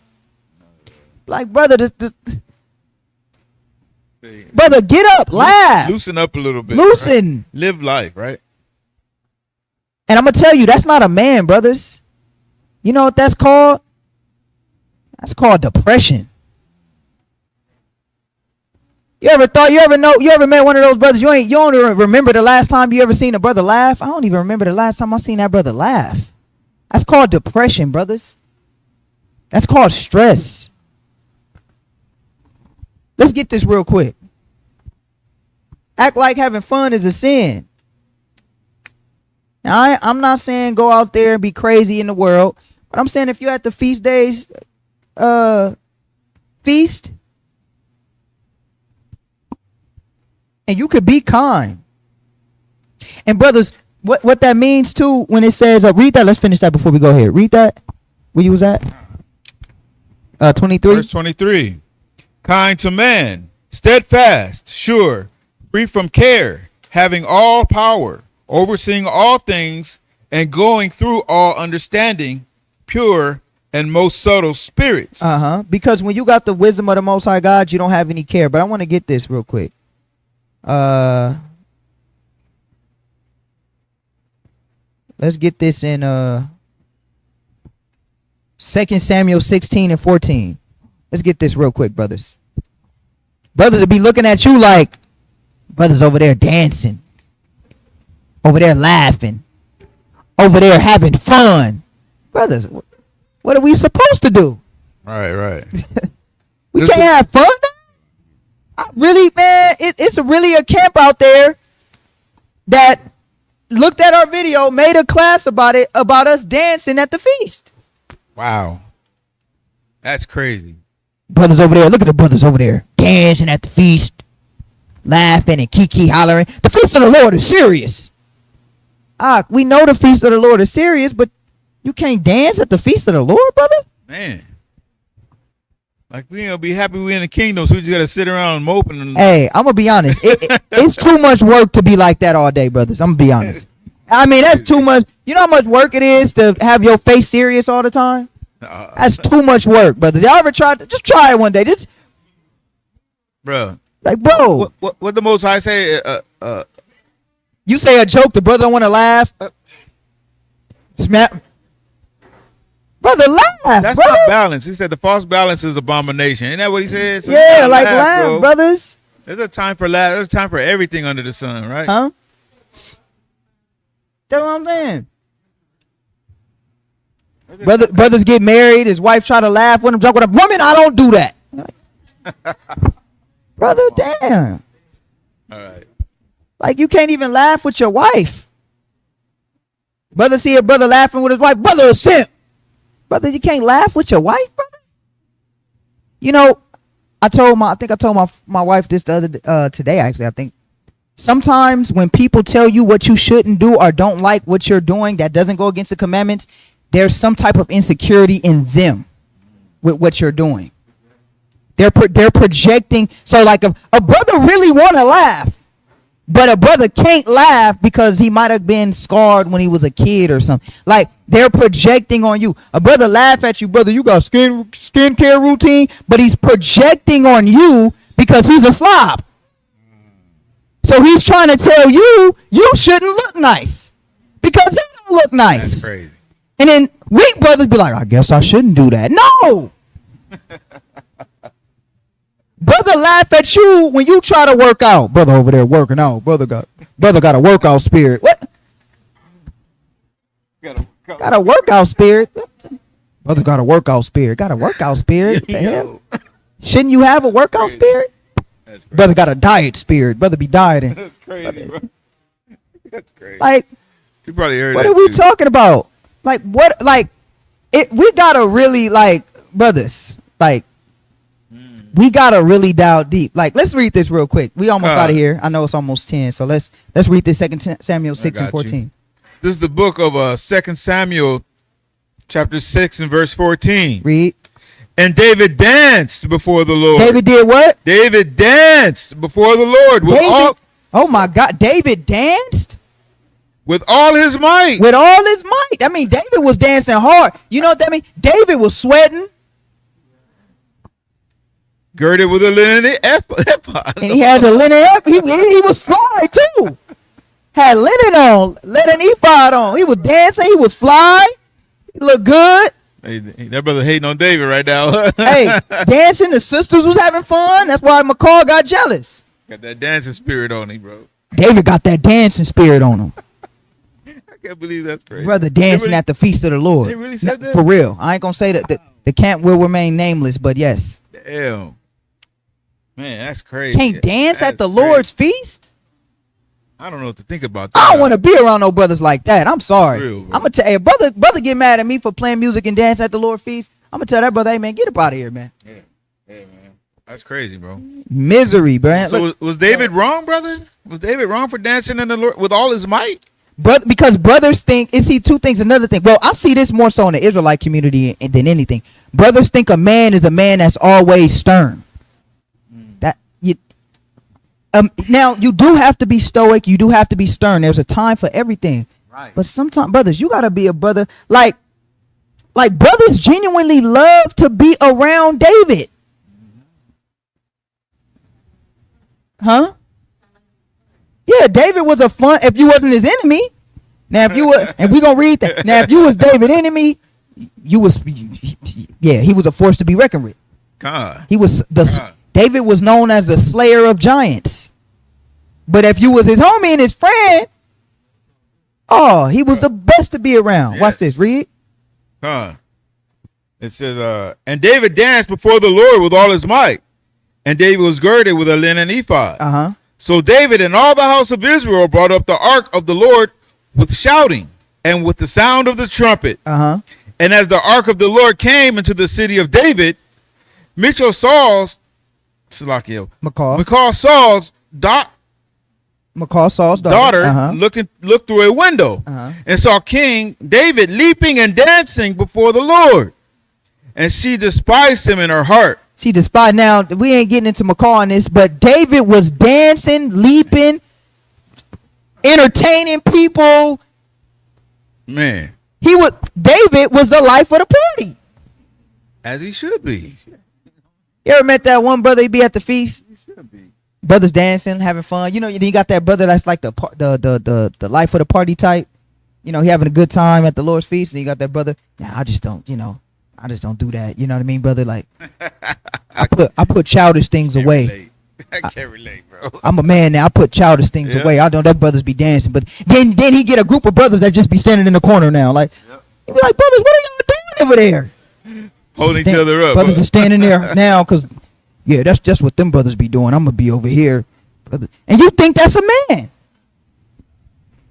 Like, brother, brother, get up, laugh, Loosen up a little bit. loosen. Right? Live life, right? And I'm gonna tell you, that's not a man, brothers. You know what that's called? That's called depression. You ever met one of those brothers? You don't even remember the last time you ever seen a brother laugh? I don't even remember the last time I seen that brother laugh. That's called depression, brothers. That's called stress. Let's get this real quick. Act like having fun is a sin. Now, I'm not saying go out there and be crazy in the world, but I'm saying if you're at the feast days, feast, and you could be kind. And brothers, what that means too when it says, read that. Let's finish that before we go here. Read that. Where you was at? 23. Verse 23. Kind to man, steadfast, sure, free from care, having all power, overseeing all things, and going through all understanding, pure and most subtle spirits. Because when you got the wisdom of the Most High God, you don't have any care. But I want to get this real quick. Let's get this in 2 Samuel 16 and 14. Let's get this real quick, brothers. Brothers will be looking at you like, brothers over there dancing, over there laughing, over there having fun. Brothers, what are we supposed to do? Right. We can't have fun now? Really, man, it's really a camp out there that looked at our video, made a class about it, about us dancing at the feast. Wow. That's crazy. Brothers over there, look at the brothers over there dancing at the feast, laughing and kiki hollering. The feast of the Lord is serious. We know the feast of the Lord is serious, but you can't dance at the feast of the Lord, brother? Man. Like, we ain't gonna be happy we in the kingdom, so we just gotta sit around and mope and Hey, I'm gonna be honest. It's too much work to be like that all day, brothers. I'm gonna be honest. I mean, that's too much. You know how much work it is to have your face serious all the time? That's too much work, brothers. Y'all ever tried to just try it one day? Just bro. like, bro, What the Most High say? you say a joke, the brother don't want to laugh. Smack, brother, laugh. That's brother. not balance. He said the false balance is abomination. Ain't that what he said? So you Yeah, gotta like laugh, bro. brothers. There's a time for laugh. There's a time for everything under the sun, right? Huh? That's what I'm saying. Brothers get married. His wife try to laugh with him, joke with him. Woman, I don't do that. Brother, damn. All right. Like you can't even laugh with your wife. Brother see a brother laughing with his wife. Brother a simp. Brother, you can't laugh with your wife, brother. You know, I told my wife this the other today actually. I think sometimes when people tell you what you shouldn't do or don't like what you're doing that doesn't go against the commandments, there's some type of insecurity in them with what you're doing. They're projecting. So like a brother really want to laugh, but a brother can't laugh because he might have been scarred when he was a kid or something. Like they're projecting on you. A brother laugh at you, brother, you got skincare routine, but he's projecting on you because he's a slob. So he's trying to tell you you shouldn't look nice because he don't look nice. That's crazy. And then weak brothers be like, I guess I shouldn't do that. No. Brother laugh at you when you try to work out. Brother over there working out. Brother got a workout spirit. What? Got a workout spirit. Brother got a workout spirit. Got a workout spirit. What the hell? Shouldn't you have a workout spirit? That's crazy. Brother got a diet spirit. Brother be dieting. That's crazy, bro. That's crazy. Like, You probably heard what that are we too. talking about? Like, what? Like, we gotta really, like, brothers, like, we gotta really dial deep. Like, let's read this real quick. We almost out of here. I know it's almost 10, so let's read this 2 Samuel 6 and got 14. This is the book of 2 Samuel, chapter 6 and verse 14. Read. And David danced before the Lord. David did what? David danced before the Lord with David, oh my God, David danced all his might. with all his might. I mean, David was dancing hard. You know what that means? David was sweating, Girded with a linen ephod. and he had the linen. He was fly too. Had linen on, linen ephod on. He was dancing. He was fly. He looked good. Hey, that brother hating on David right now. Hey, dancing. The sisters was having fun. That's why McCall got jealous. Got that dancing spirit on him, bro. David got that dancing spirit on him. I can't believe that's crazy. Brother dancing at the feast of the Lord. They really said that? For real. I ain't gonna say that the camp will remain nameless, but yes. Damn. Man, that's crazy. Can't dance at That's the Lord's feast? I don't know what to think about that. I don't want to be around no brothers like that. I'm sorry. Real, bro. I'm gonna tell you, brother get mad at me for playing music and dance at the Lord's feast. I'm gonna tell that brother, hey man, get up out of here, man. Yeah, man. That's crazy, bro. Misery, man. So Look, was David wrong, brother? Was David wrong for dancing in the Lord with all his might? because brothers think, two things. Another thing. Well, I see this more so in the Israelite community than anything. Brothers think a man is a man that's always stern. That you. Now you do have to be stoic. You do have to be stern. There's a time for everything. Right. But sometimes, brothers, you gotta be a brother. Like brothers genuinely love to be around David. Huh? Yeah, David was a fun. If you wasn't his enemy, now if you were, and we gonna read that. Now if you was David's enemy, he was a force to be reckoned with. God. He was David was known as the slayer of giants. But if you was his homie and his friend, oh, he was the best to be around. Yes. Watch this, read. It says, and David danced before the Lord with all his might, and David was girded with a linen ephod. Uh-huh. So David and all the house of Israel brought up the ark of the Lord with shouting and with the sound of the trumpet. Uh-huh. And as the ark of the Lord came into the city of David, Michal Saul's McCall Saul's Saul's daughter Uh-huh. looked through a window Uh-huh. and saw King David leaping and dancing before the Lord. And she despised him in her heart. She despised. Now we ain't getting into McCall on this, but David was dancing, leaping, entertaining people. Man, David was the life of the party. as he should be. You ever met that one brother? He be at the feast. Brothers dancing, having fun. You know, you got that brother that's like the life of the party type. You know, he having a good time at the Lord's feast, and you got that brother. Nah, I just don't do that. You know what I mean, brother? Like, I put childish things away. I can't relate, bro. I'm a man now. I put childish things Yeah. away. I don't let brothers be dancing, but then he get a group of brothers that just be standing in the corner now. Like, he be like, brothers, what are y'all over there. Holding each other up. Brothers are standing there now because, yeah, that's just what them brothers be doing. I'm going to be over here. Brother. And you think that's a man.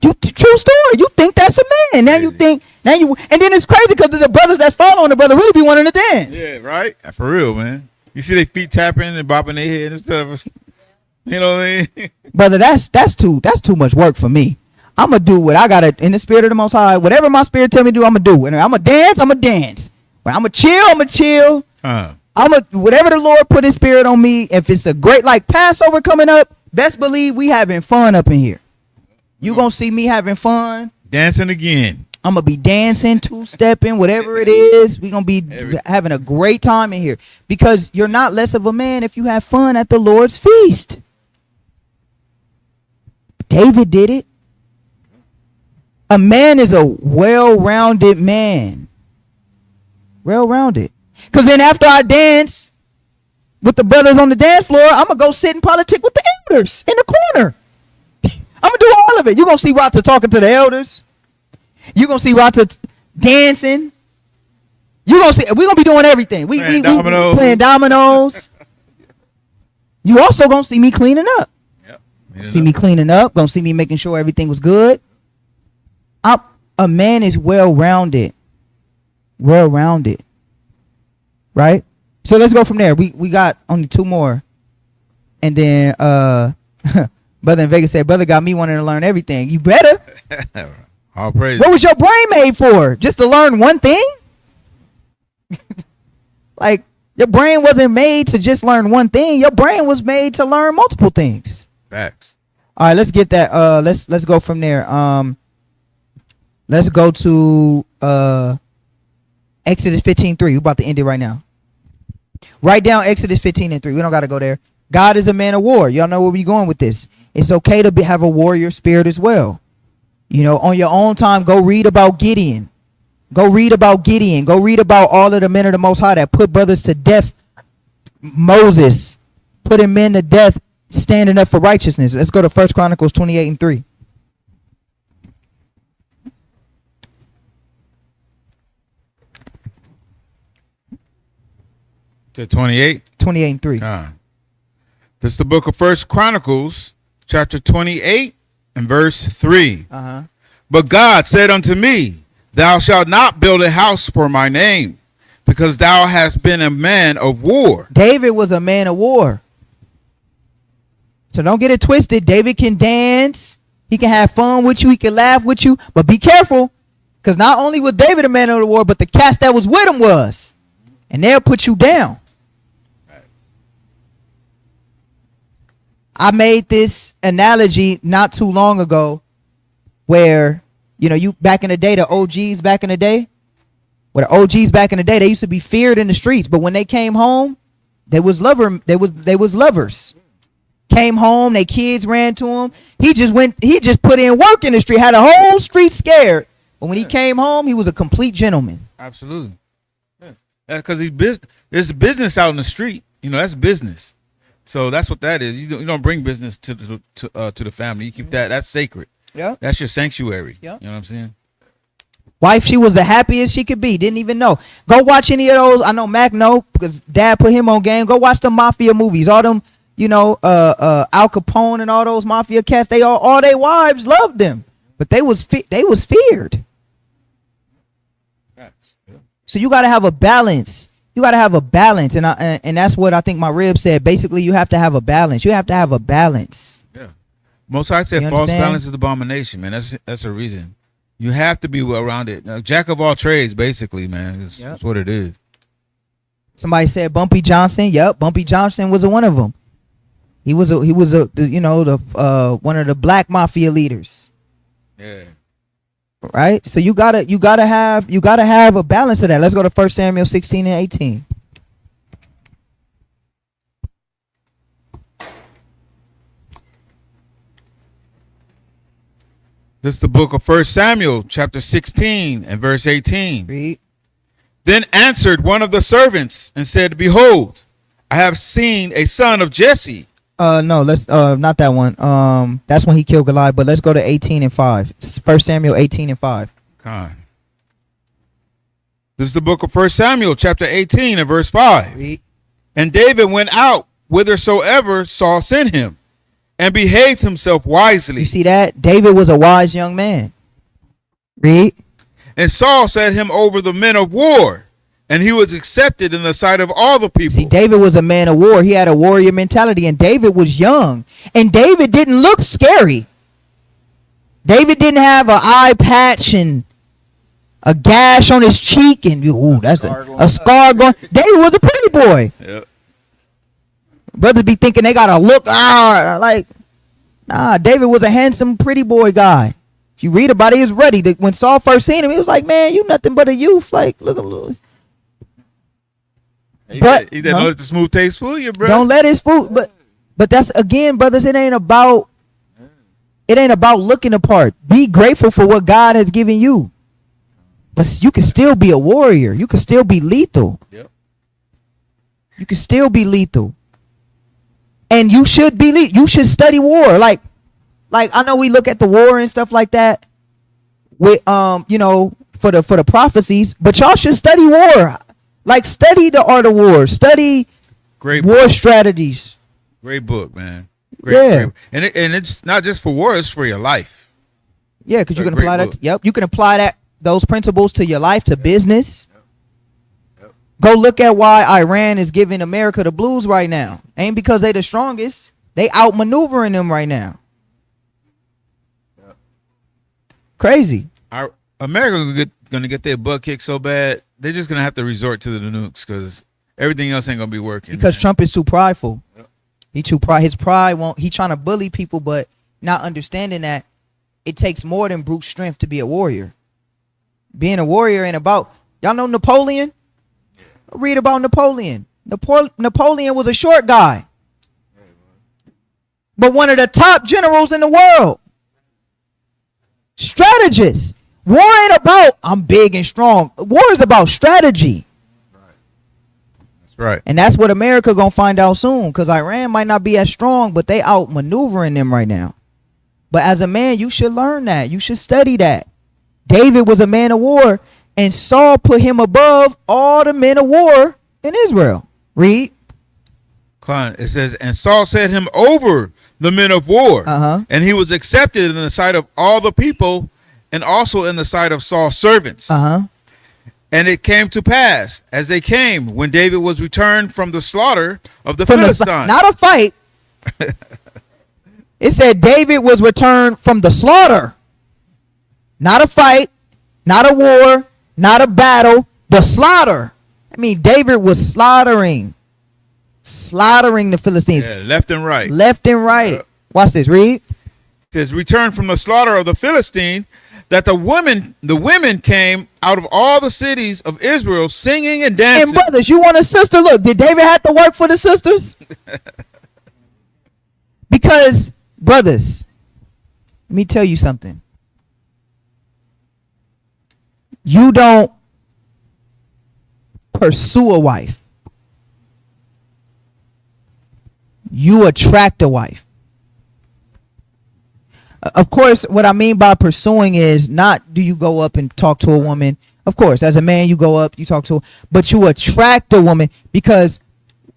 True story. You think that's a man. Now you think, and then it's crazy because the brothers that's following the brother really be wanting to dance. Yeah, right? For real, man. You see their feet tapping and bopping their head and stuff. You know what I mean? Brother, that's too much work for me. I'm going to do what I got to, in the spirit of the Most High. Whatever my spirit tell me to do, I'm going to do. And I'm going to dance. When I'm going to chill. Whatever the Lord put his spirit on me, if it's a great, like Passover coming up, best believe we having fun up in here. You gonna see me having fun. Dancing again. I'm gonna be dancing, two-stepping, whatever it is. We gonna be having a great time in here. Because you're not less of a man if you have fun at the Lord's feast. David did it. A man is a well-rounded man. Well-rounded. Because then after I dance with the brothers on the dance floor, I'm going to go sit and politic with the elders in the corner. I'm going to do all of it. You're going to see Rata talking to the elders. You're going to see Rata dancing. You're going to see, we're going to be doing everything. We playing dominoes. You also going to see me cleaning up. Yep. See me cleaning up. Going to see me making sure everything was good. A man is well-rounded. Well-rounded. Right? So let's go from there. We got only two more. And then Brother in Vegas said, brother got me wanting to learn everything. You better. All praise. What was your brain made for? Just to learn one thing? Like, your brain wasn't made to just learn one thing. Your brain was made to learn multiple things. Facts. All right, let's get that. Let's go from there. Let's go to Exodus 15:3. We're about to end it right now. Write down Exodus 15:3. We don't got to go there. God is a man of war. Y'all know where we going with this. It's okay to have a warrior spirit as well. You know, on your own time, go read about Gideon. Go read about Gideon. Go read about all of the men of the Most High that put brothers to death. Moses putting men to death, standing up for righteousness. Let's go to 1 Chronicles 28:3. To 28? 28:3. This is the book of 1 Chronicles, chapter 28 and verse 3. But God said unto me, thou shalt not build a house for my name, because thou hast been a man of war. David was a man of war. So don't get it twisted. David can dance. He can have fun with you. He can laugh with you. But be careful, because not only was David a man of war, but the cast that was with him was. And they'll put you down. I made this analogy not too long ago where, you know, you back in the day, the OGs back in the day, well, the OGs back in the day, they used to be feared in the streets, but when they came home, they was lovers. Came home, their kids ran to him. He just put in work in the street, had a whole street scared. But when he came home, he was a complete gentleman. Absolutely. Yeah, because there's business out in the street. You know, that's business. So that's what that is. You don't bring business to the family. You keep that. That's sacred. Yeah. That's your sanctuary. Yeah. You know what I'm saying? Wife, she was the happiest she could be. Didn't even know. Go watch any of those. I know Mac know because Dad put him on game. Go watch the mafia movies. All them, you know, Al Capone and all those mafia cats. They all their wives loved them, but they was feared. So you got to have a balance. You got to have a balance, and that's what I think my rib said. Basically, you have to have a balance. You have to have a balance. Yeah. Most I said false balance is abomination, man. That's a reason. You have to be well rounded. Jack of all trades, basically, man. That's what it is. Somebody said Bumpy Johnson. Yep, Bumpy Johnson was one of them. He was one of the black mafia leaders. Yeah. Right? So you gotta have a balance of that. Let's go to 1 Samuel 16 and 18. This is the book of 1 Samuel, chapter 16 and verse 18. Read. Then answered one of the servants and said, behold, I have seen a son of Jesse. No, let's not that one. That's when he killed Goliath, but let's go to 18 and 5. 1 Samuel 18 and 5. God. This is the book of 1 Samuel, chapter 18 and verse 5. Read. And David went out whithersoever Saul sent him, and behaved himself wisely. You see that? David was a wise young man. Read. And Saul set him over the men of war, and he was accepted in the sight of all the people. See, David was a man of war. He had a warrior mentality, and David was young. And David didn't look scary. David didn't have an eye patch and a gash on his cheek, and ooh, that's a scar going. David was a pretty boy. Yep. Brothers be thinking they gotta look like, nah. David was a handsome, pretty boy guy. If you read about it, he was ready. When Saul first seen him, he was like, "Man, you nothing but a youth." Like, look a little. He But- said, don't let the smooth taste fool you, bro. Don't let his food. But that's again, brothers. It ain't about looking the part. Be grateful for what God has given you. But you can still be a warrior. You can still be lethal. Yep. You can still be lethal. And you should be you should study war. Like I know we look at the war and stuff like that with for the prophecies, but y'all should study war. Like study the art of war. Study Great war book. strategies. Great book, man. Yeah. And it's not just for war, it's for your life. Yeah, because you It's a can apply great that. book. Yep, you can apply those principles to your life, to business. Go look at why Iran is giving America the blues right now. Ain't because they the strongest. They outmaneuvering them right now. Crazy. America gonna get their butt kicked so bad, they're just gonna have to resort to the nukes because everything else ain't gonna be working. Because man. Trump is too prideful. He too pride. His pride won't. He trying to bully people, but not understanding that it takes more than brute strength to be a warrior. Being a warrior ain't about. Y'all know Napoleon? Read about Napoleon. Napoleon was a short guy, but one of the top generals in the world. Strategist. War ain't about I'm big and strong. War is about strategy. That's right. And that's what America gonna find out soon, because Iran might not be as strong, but they outmaneuvering them right now. But as a man, you should learn that. You should study that. David was a man of war, and Saul put him above all the men of war in Israel. Read. It says, and Saul set him over the men of war, and he was accepted in the sight of all the people, and also in the sight of Saul's servants. And it came to pass, as they came, when David was returned from the slaughter of the Philistines. Not a fight. It said David was returned from the slaughter. Not a fight, not a war, not a battle, the slaughter. I mean, David was slaughtering the Philistines. Yeah, left and right. Left and right. Watch this, read. It says, returned from the slaughter of the Philistine, that the women came out of all the cities of Israel singing and dancing. And brothers, you want a sister? Look, did David have to work for the sisters? Because, brothers, let me tell you something. You don't pursue a wife. You attract a wife. Of course, what I mean by pursuing is not do you go up and talk to a woman. Of course, as a man, you go up, you talk to her, but you attract a woman because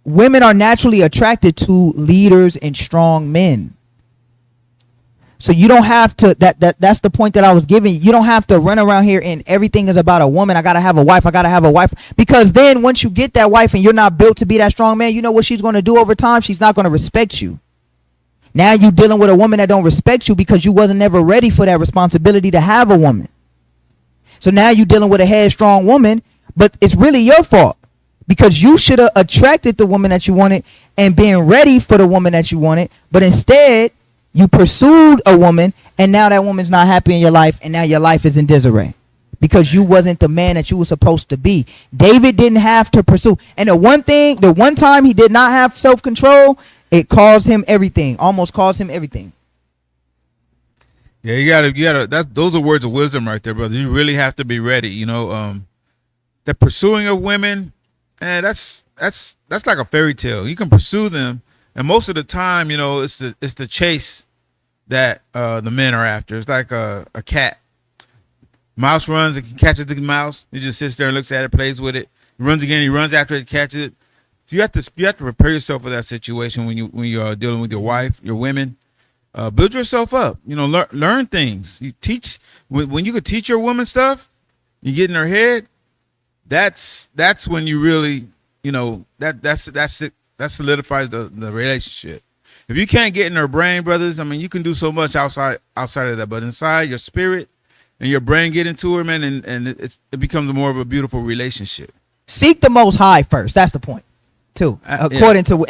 women are naturally attracted to leaders and strong men. So you don't have to, that's the point that I was giving. You don't have to run around here and everything is about a woman. I got to have a wife. I got to have a wife. Because then once you get that wife and you're not built to be that strong man, you know what she's going to do over time? She's not going to respect you. Now you dealing with a woman that don't respect you because you wasn't ever ready for that responsibility to have a woman. So now you dealing with a headstrong woman, but it's really your fault because you should have attracted the woman that you wanted and been ready for the woman that you wanted. But instead, you pursued a woman, and now that woman's not happy in your life, and now your life is in disarray because you wasn't the man that you were supposed to be. David didn't have to pursue. And the one time he did not have self-control, it caused him everything, almost caused him everything. Yeah, you gotta. Those are words of wisdom right there, brother. You really have to be ready. You know, the pursuing of women, that's like a fairy tale. You can pursue them, and most of the time, you know, it's the chase that the men are after. It's like a cat. Mouse runs and catches the mouse. He just sits there and looks at it, plays with it. He runs again. He runs after it, catches it. So you have to prepare yourself for that situation when you're dealing with your wife, your women. Build yourself up. Learn things. You teach when you could teach your woman stuff. You get in her head. That's when you really that solidifies the relationship. If you can't get in her brain, brothers, I mean, you can do so much outside of that, but inside your spirit and your brain get into her, man, and it becomes more of a beautiful relationship. Seek the Most High first. That's the point, too. According to what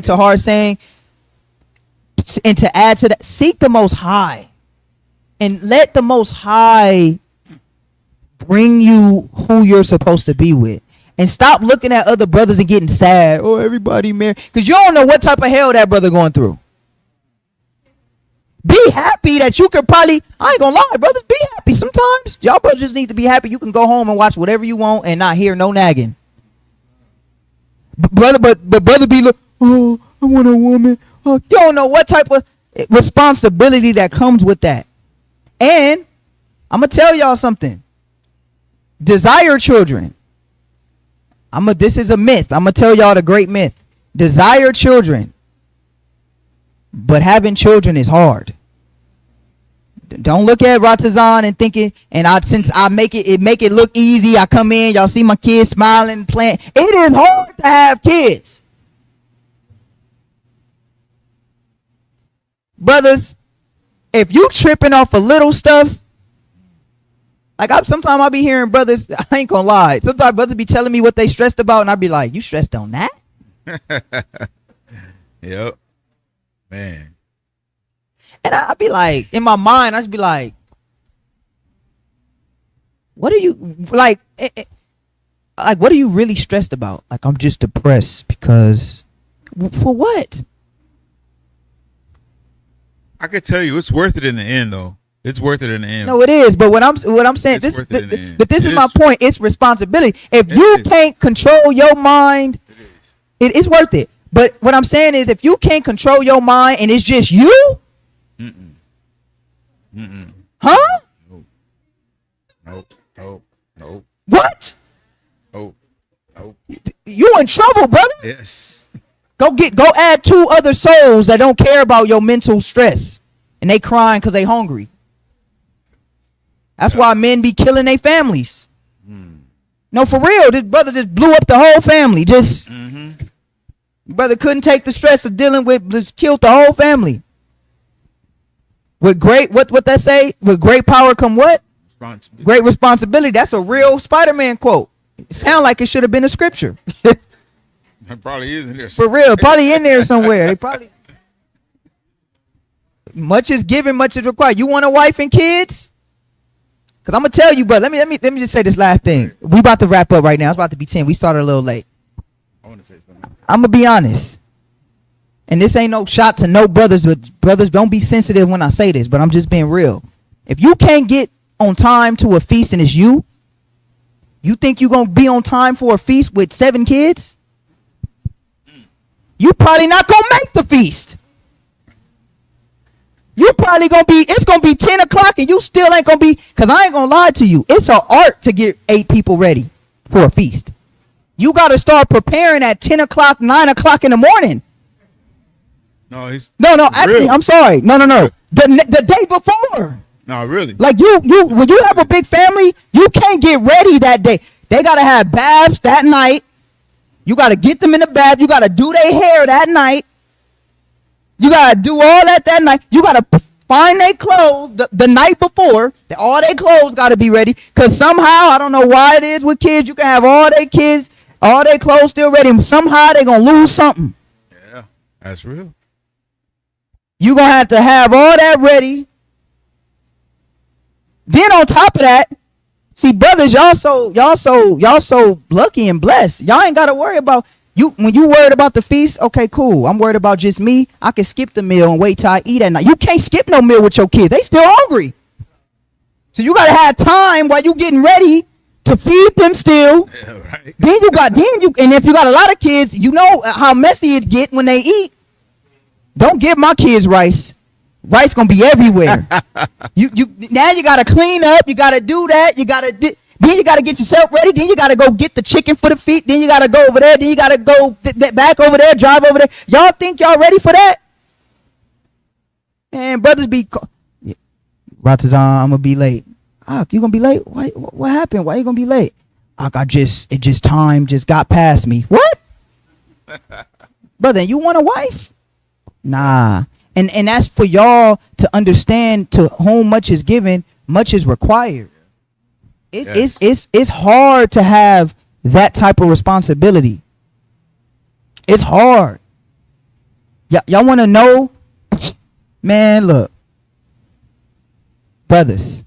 Tahar's saying, and to add to that, seek the Most High, and let the Most High bring you who you're supposed to be with. And stop looking at other brothers and getting sad. Oh, everybody married. Because you don't know what type of hell that brother going through. Be happy that you could probably, I ain't gonna lie, brothers, be happy. Sometimes y'all brothers just need to be happy. You can go home and watch whatever you want and not hear no nagging. But brother be like, oh, I want a woman. Oh, you don't know what type of responsibility that comes with that. And I'm gonna tell y'all something. Desire children. This is a myth. I'm gonna tell y'all the great myth. Desire children, but having children is hard. Don't look at Ratazan and thinking, since I make it look easy, I come in, y'all see my kids smiling, playing. It is hard to have kids. Brothers, if you tripping off a little stuff, like sometimes I'll be hearing brothers, I ain't gonna lie. Sometimes brothers be telling me what they stressed about, and I'll be like, you stressed on that? Yep. Man. And I'll be like, in my mind, I just be like, what are you, like what are you really stressed about? Like, I'm just depressed because, for what? I could tell you it's worth it in the end, though. It's worth it in the end. No, it is. But what I'm saying, this is my point. It's responsibility. If you can't control your mind, it is worth it. But what I'm saying is, if you can't control your mind and it's just you, huh? Nope. What? Nope. You in trouble, brother. Yes. Go add 2 other souls that don't care about your mental stress, and they crying because they hungry. That's why men be killing their families. No, for real. This brother just blew up the whole family. Brother couldn't take the stress of dealing with, just killed the whole family. With great, what that say? With great power come what? Great responsibility. That's a real Spider-Man quote. It sound like it should have been a scripture. It probably is in there. For real, probably in there somewhere. They probably. Much is given, much is required. You want a wife and kids? Cause I'm gonna tell you, but let me just say this last thing. We about to wrap up right now. It's about to be 10. We started a little late. I want to say something. I'm gonna be honest, and this ain't no shot to no brothers, but brothers, don't be sensitive when I say this. But I'm just being real. If you can't get on time to a feast and it's you think you gonna be on time for a feast with 7 kids? You probably not gonna make the feast. You probably it's gonna be 10 o'clock and you still ain't gonna be, cause I ain't gonna lie to you. It's an art to get 8 people ready for a feast. You gotta start preparing at 10 o'clock, 9 o'clock in the morning. No, actually, real. I'm sorry. No. The day before. No, really. Like you when you have a big family, you can't get ready that day. They gotta have baths that night. You gotta get them in the bath. You gotta do their hair that night. You gotta do all that night. You gotta find their clothes the night before. All their clothes gotta be ready. Cause somehow, I don't know why it is with kids, you can have all their kids, all their clothes still ready, and somehow they gonna lose something. Yeah, that's real. You gonna have to have all that ready. Then on top of that, see, brothers, y'all so lucky and blessed. Y'all ain't gotta worry about. When you worried about the feast, okay, cool. I'm worried about just me. I can skip the meal and wait till I eat at night. You can't skip no meal with your kids. They still hungry. So you gotta have time while you getting ready to feed them still. Yeah, right. And if you got a lot of kids, you know how messy it get when they eat. Don't give my kids rice. Rice gonna be everywhere. you now you gotta clean up. You gotta do that. You gotta then you gotta get yourself ready. Then you gotta go get the chicken for the feet. Then you gotta go over there. Then you gotta go back over there. Drive over there. Y'all think y'all ready for that? And brothers be, Ratazan, I'm gonna be late. You gonna be late? Why? What happened? Why you gonna be late? Time just got past me. What? Brother, you want a wife? Nah. And that's for y'all to understand, to whom much is given, much is required. It's hard to have that type of responsibility. It's hard. Y'all want to know? Man, look. Brothers,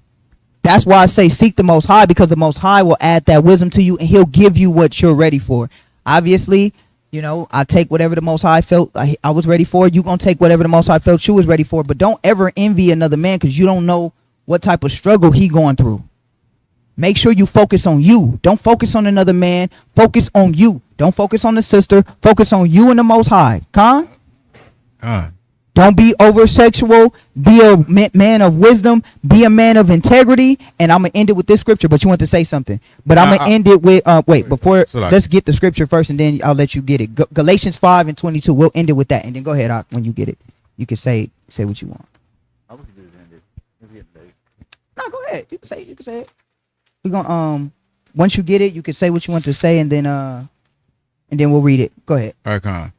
that's why I say seek the Most High, because the Most High will add that wisdom to you and he'll give you what you're ready for. Obviously, you know, I take whatever the Most High felt I was ready for. You gonna take whatever the Most High felt you was ready for. But don't ever envy another man, because you don't know what type of struggle he going through. Make sure you focus on you. Don't focus on another man. Focus on you. Don't focus on the sister. Focus on you and the Most High. Con? Don't be over sexual. Be a man of wisdom. Be a man of integrity. And I'm gonna end it with this scripture. But you want to say something? But I'm gonna end it with let's get the scripture first, and then I'll let you get it. Galatians 5:22. We'll end it with that, and then go ahead, Ak, when you get it. You can say what you want. No, go ahead. You can say it. We're gonna once you get it, you can say what you want to say, and then we'll read it. Go ahead. All right, Con.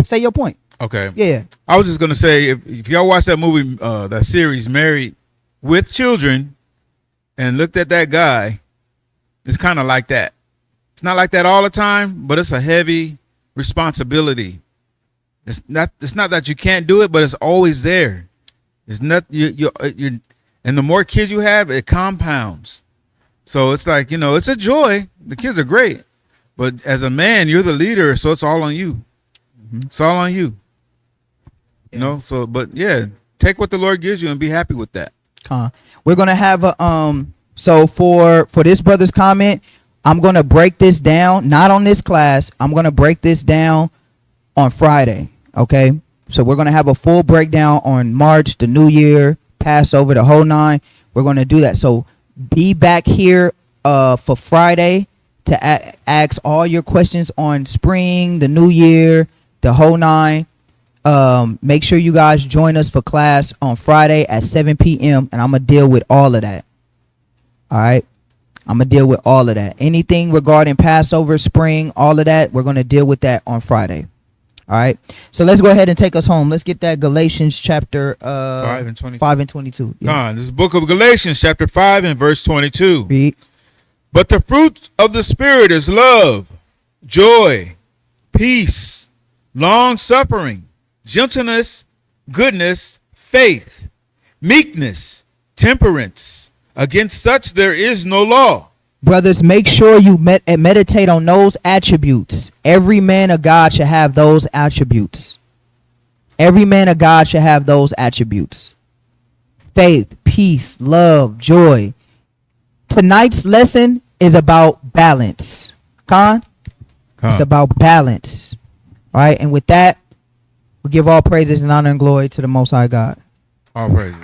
Say your point. Okay. Yeah. I was just gonna say, if y'all watch that movie, that series, Married with Children, and looked at that guy, it's kind of like that. It's not like that all the time, but it's a heavy responsibility. It's not that you can't do it, but it's always there. It's not you and the more kids you have, it compounds. So it's like, you know, it's a joy. The kids are great, but as a man, you're the leader, so it's all on you. It's all on you. You know, so, but yeah, take what the Lord gives you and be happy with that. We're gonna have a so for this brother's comment, I'm gonna break this down, not on this class. I'm gonna break this down on Friday. Okay, so we're gonna have a full breakdown on March, the New Year, Passover, the whole nine. We're gonna do that. So be back here for Friday to ask all your questions on spring, the New Year, the whole nine. Make sure you guys join us for class on Friday at 7 p.m. and I'm gonna deal with all of that. All right, I'm gonna deal with all of that. Anything regarding Passover, spring, all of that, we're gonna deal with that on Friday. All right, so let's go ahead and take us home. Let's get that Galatians chapter 5 and 22. Yeah. This is the book of Galatians chapter 5 and verse 22. Read. But the fruit of the Spirit is love, joy, peace, long-suffering, gentleness, goodness, faith, meekness, temperance. Against such there is no law. Brothers, make sure you meditate on those attributes. Every man of God should have those attributes. Every man of God should have those attributes. Faith, peace, love, joy. Tonight's lesson is about balance. Con? It's about balance. All right, and with that, we give all praises and honor and glory to the Most High God. All praises.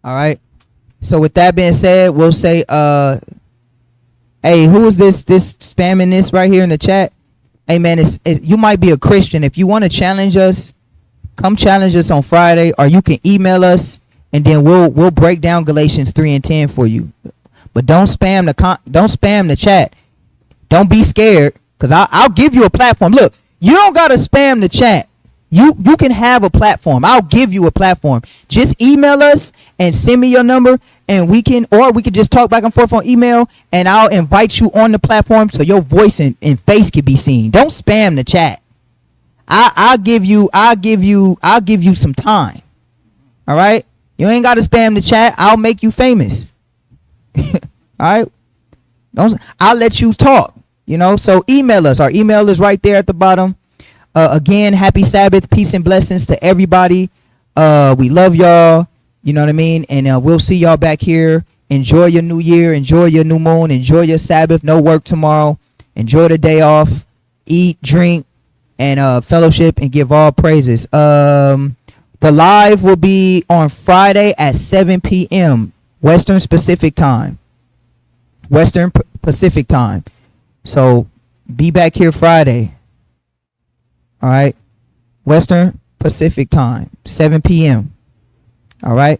All right. So with that being said, we'll say, hey, who is this spamming this right here in the chat? Hey man, you might be a Christian. If you want to challenge us, come challenge us on Friday, or you can email us, and then we'll break down Galatians 3 and 10 for you. But don't spam the chat. Don't be scared, because I'll give you a platform. Look, you don't gotta spam the chat. You can have a platform. I'll give you a platform. Just email us and send me your number, and we can just talk back and forth on email, and I'll invite you on the platform so your voice and face can be seen. Don't spam the chat. I'll give you some time. All right? You ain't got to spam the chat. I'll make you famous. All right? I'll let you talk, you know? So email us. Our email is right there at the bottom. Again, happy Sabbath, peace and blessings to everybody. We love y'all, you know what I mean? And we'll see y'all back here. Enjoy your new year, enjoy your new moon, enjoy your Sabbath, no work tomorrow. Enjoy the day off. eat, drink, and fellowship and give all praises. The live will be on Friday at 7 p.m. Western Pacific time. Pacific time. So be back here Friday. All right. Western Pacific time, 7 p.m. All right.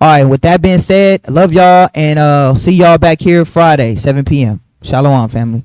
All right. With that being said, I love y'all, and see y'all back here Friday, 7 p.m. Shalom, family.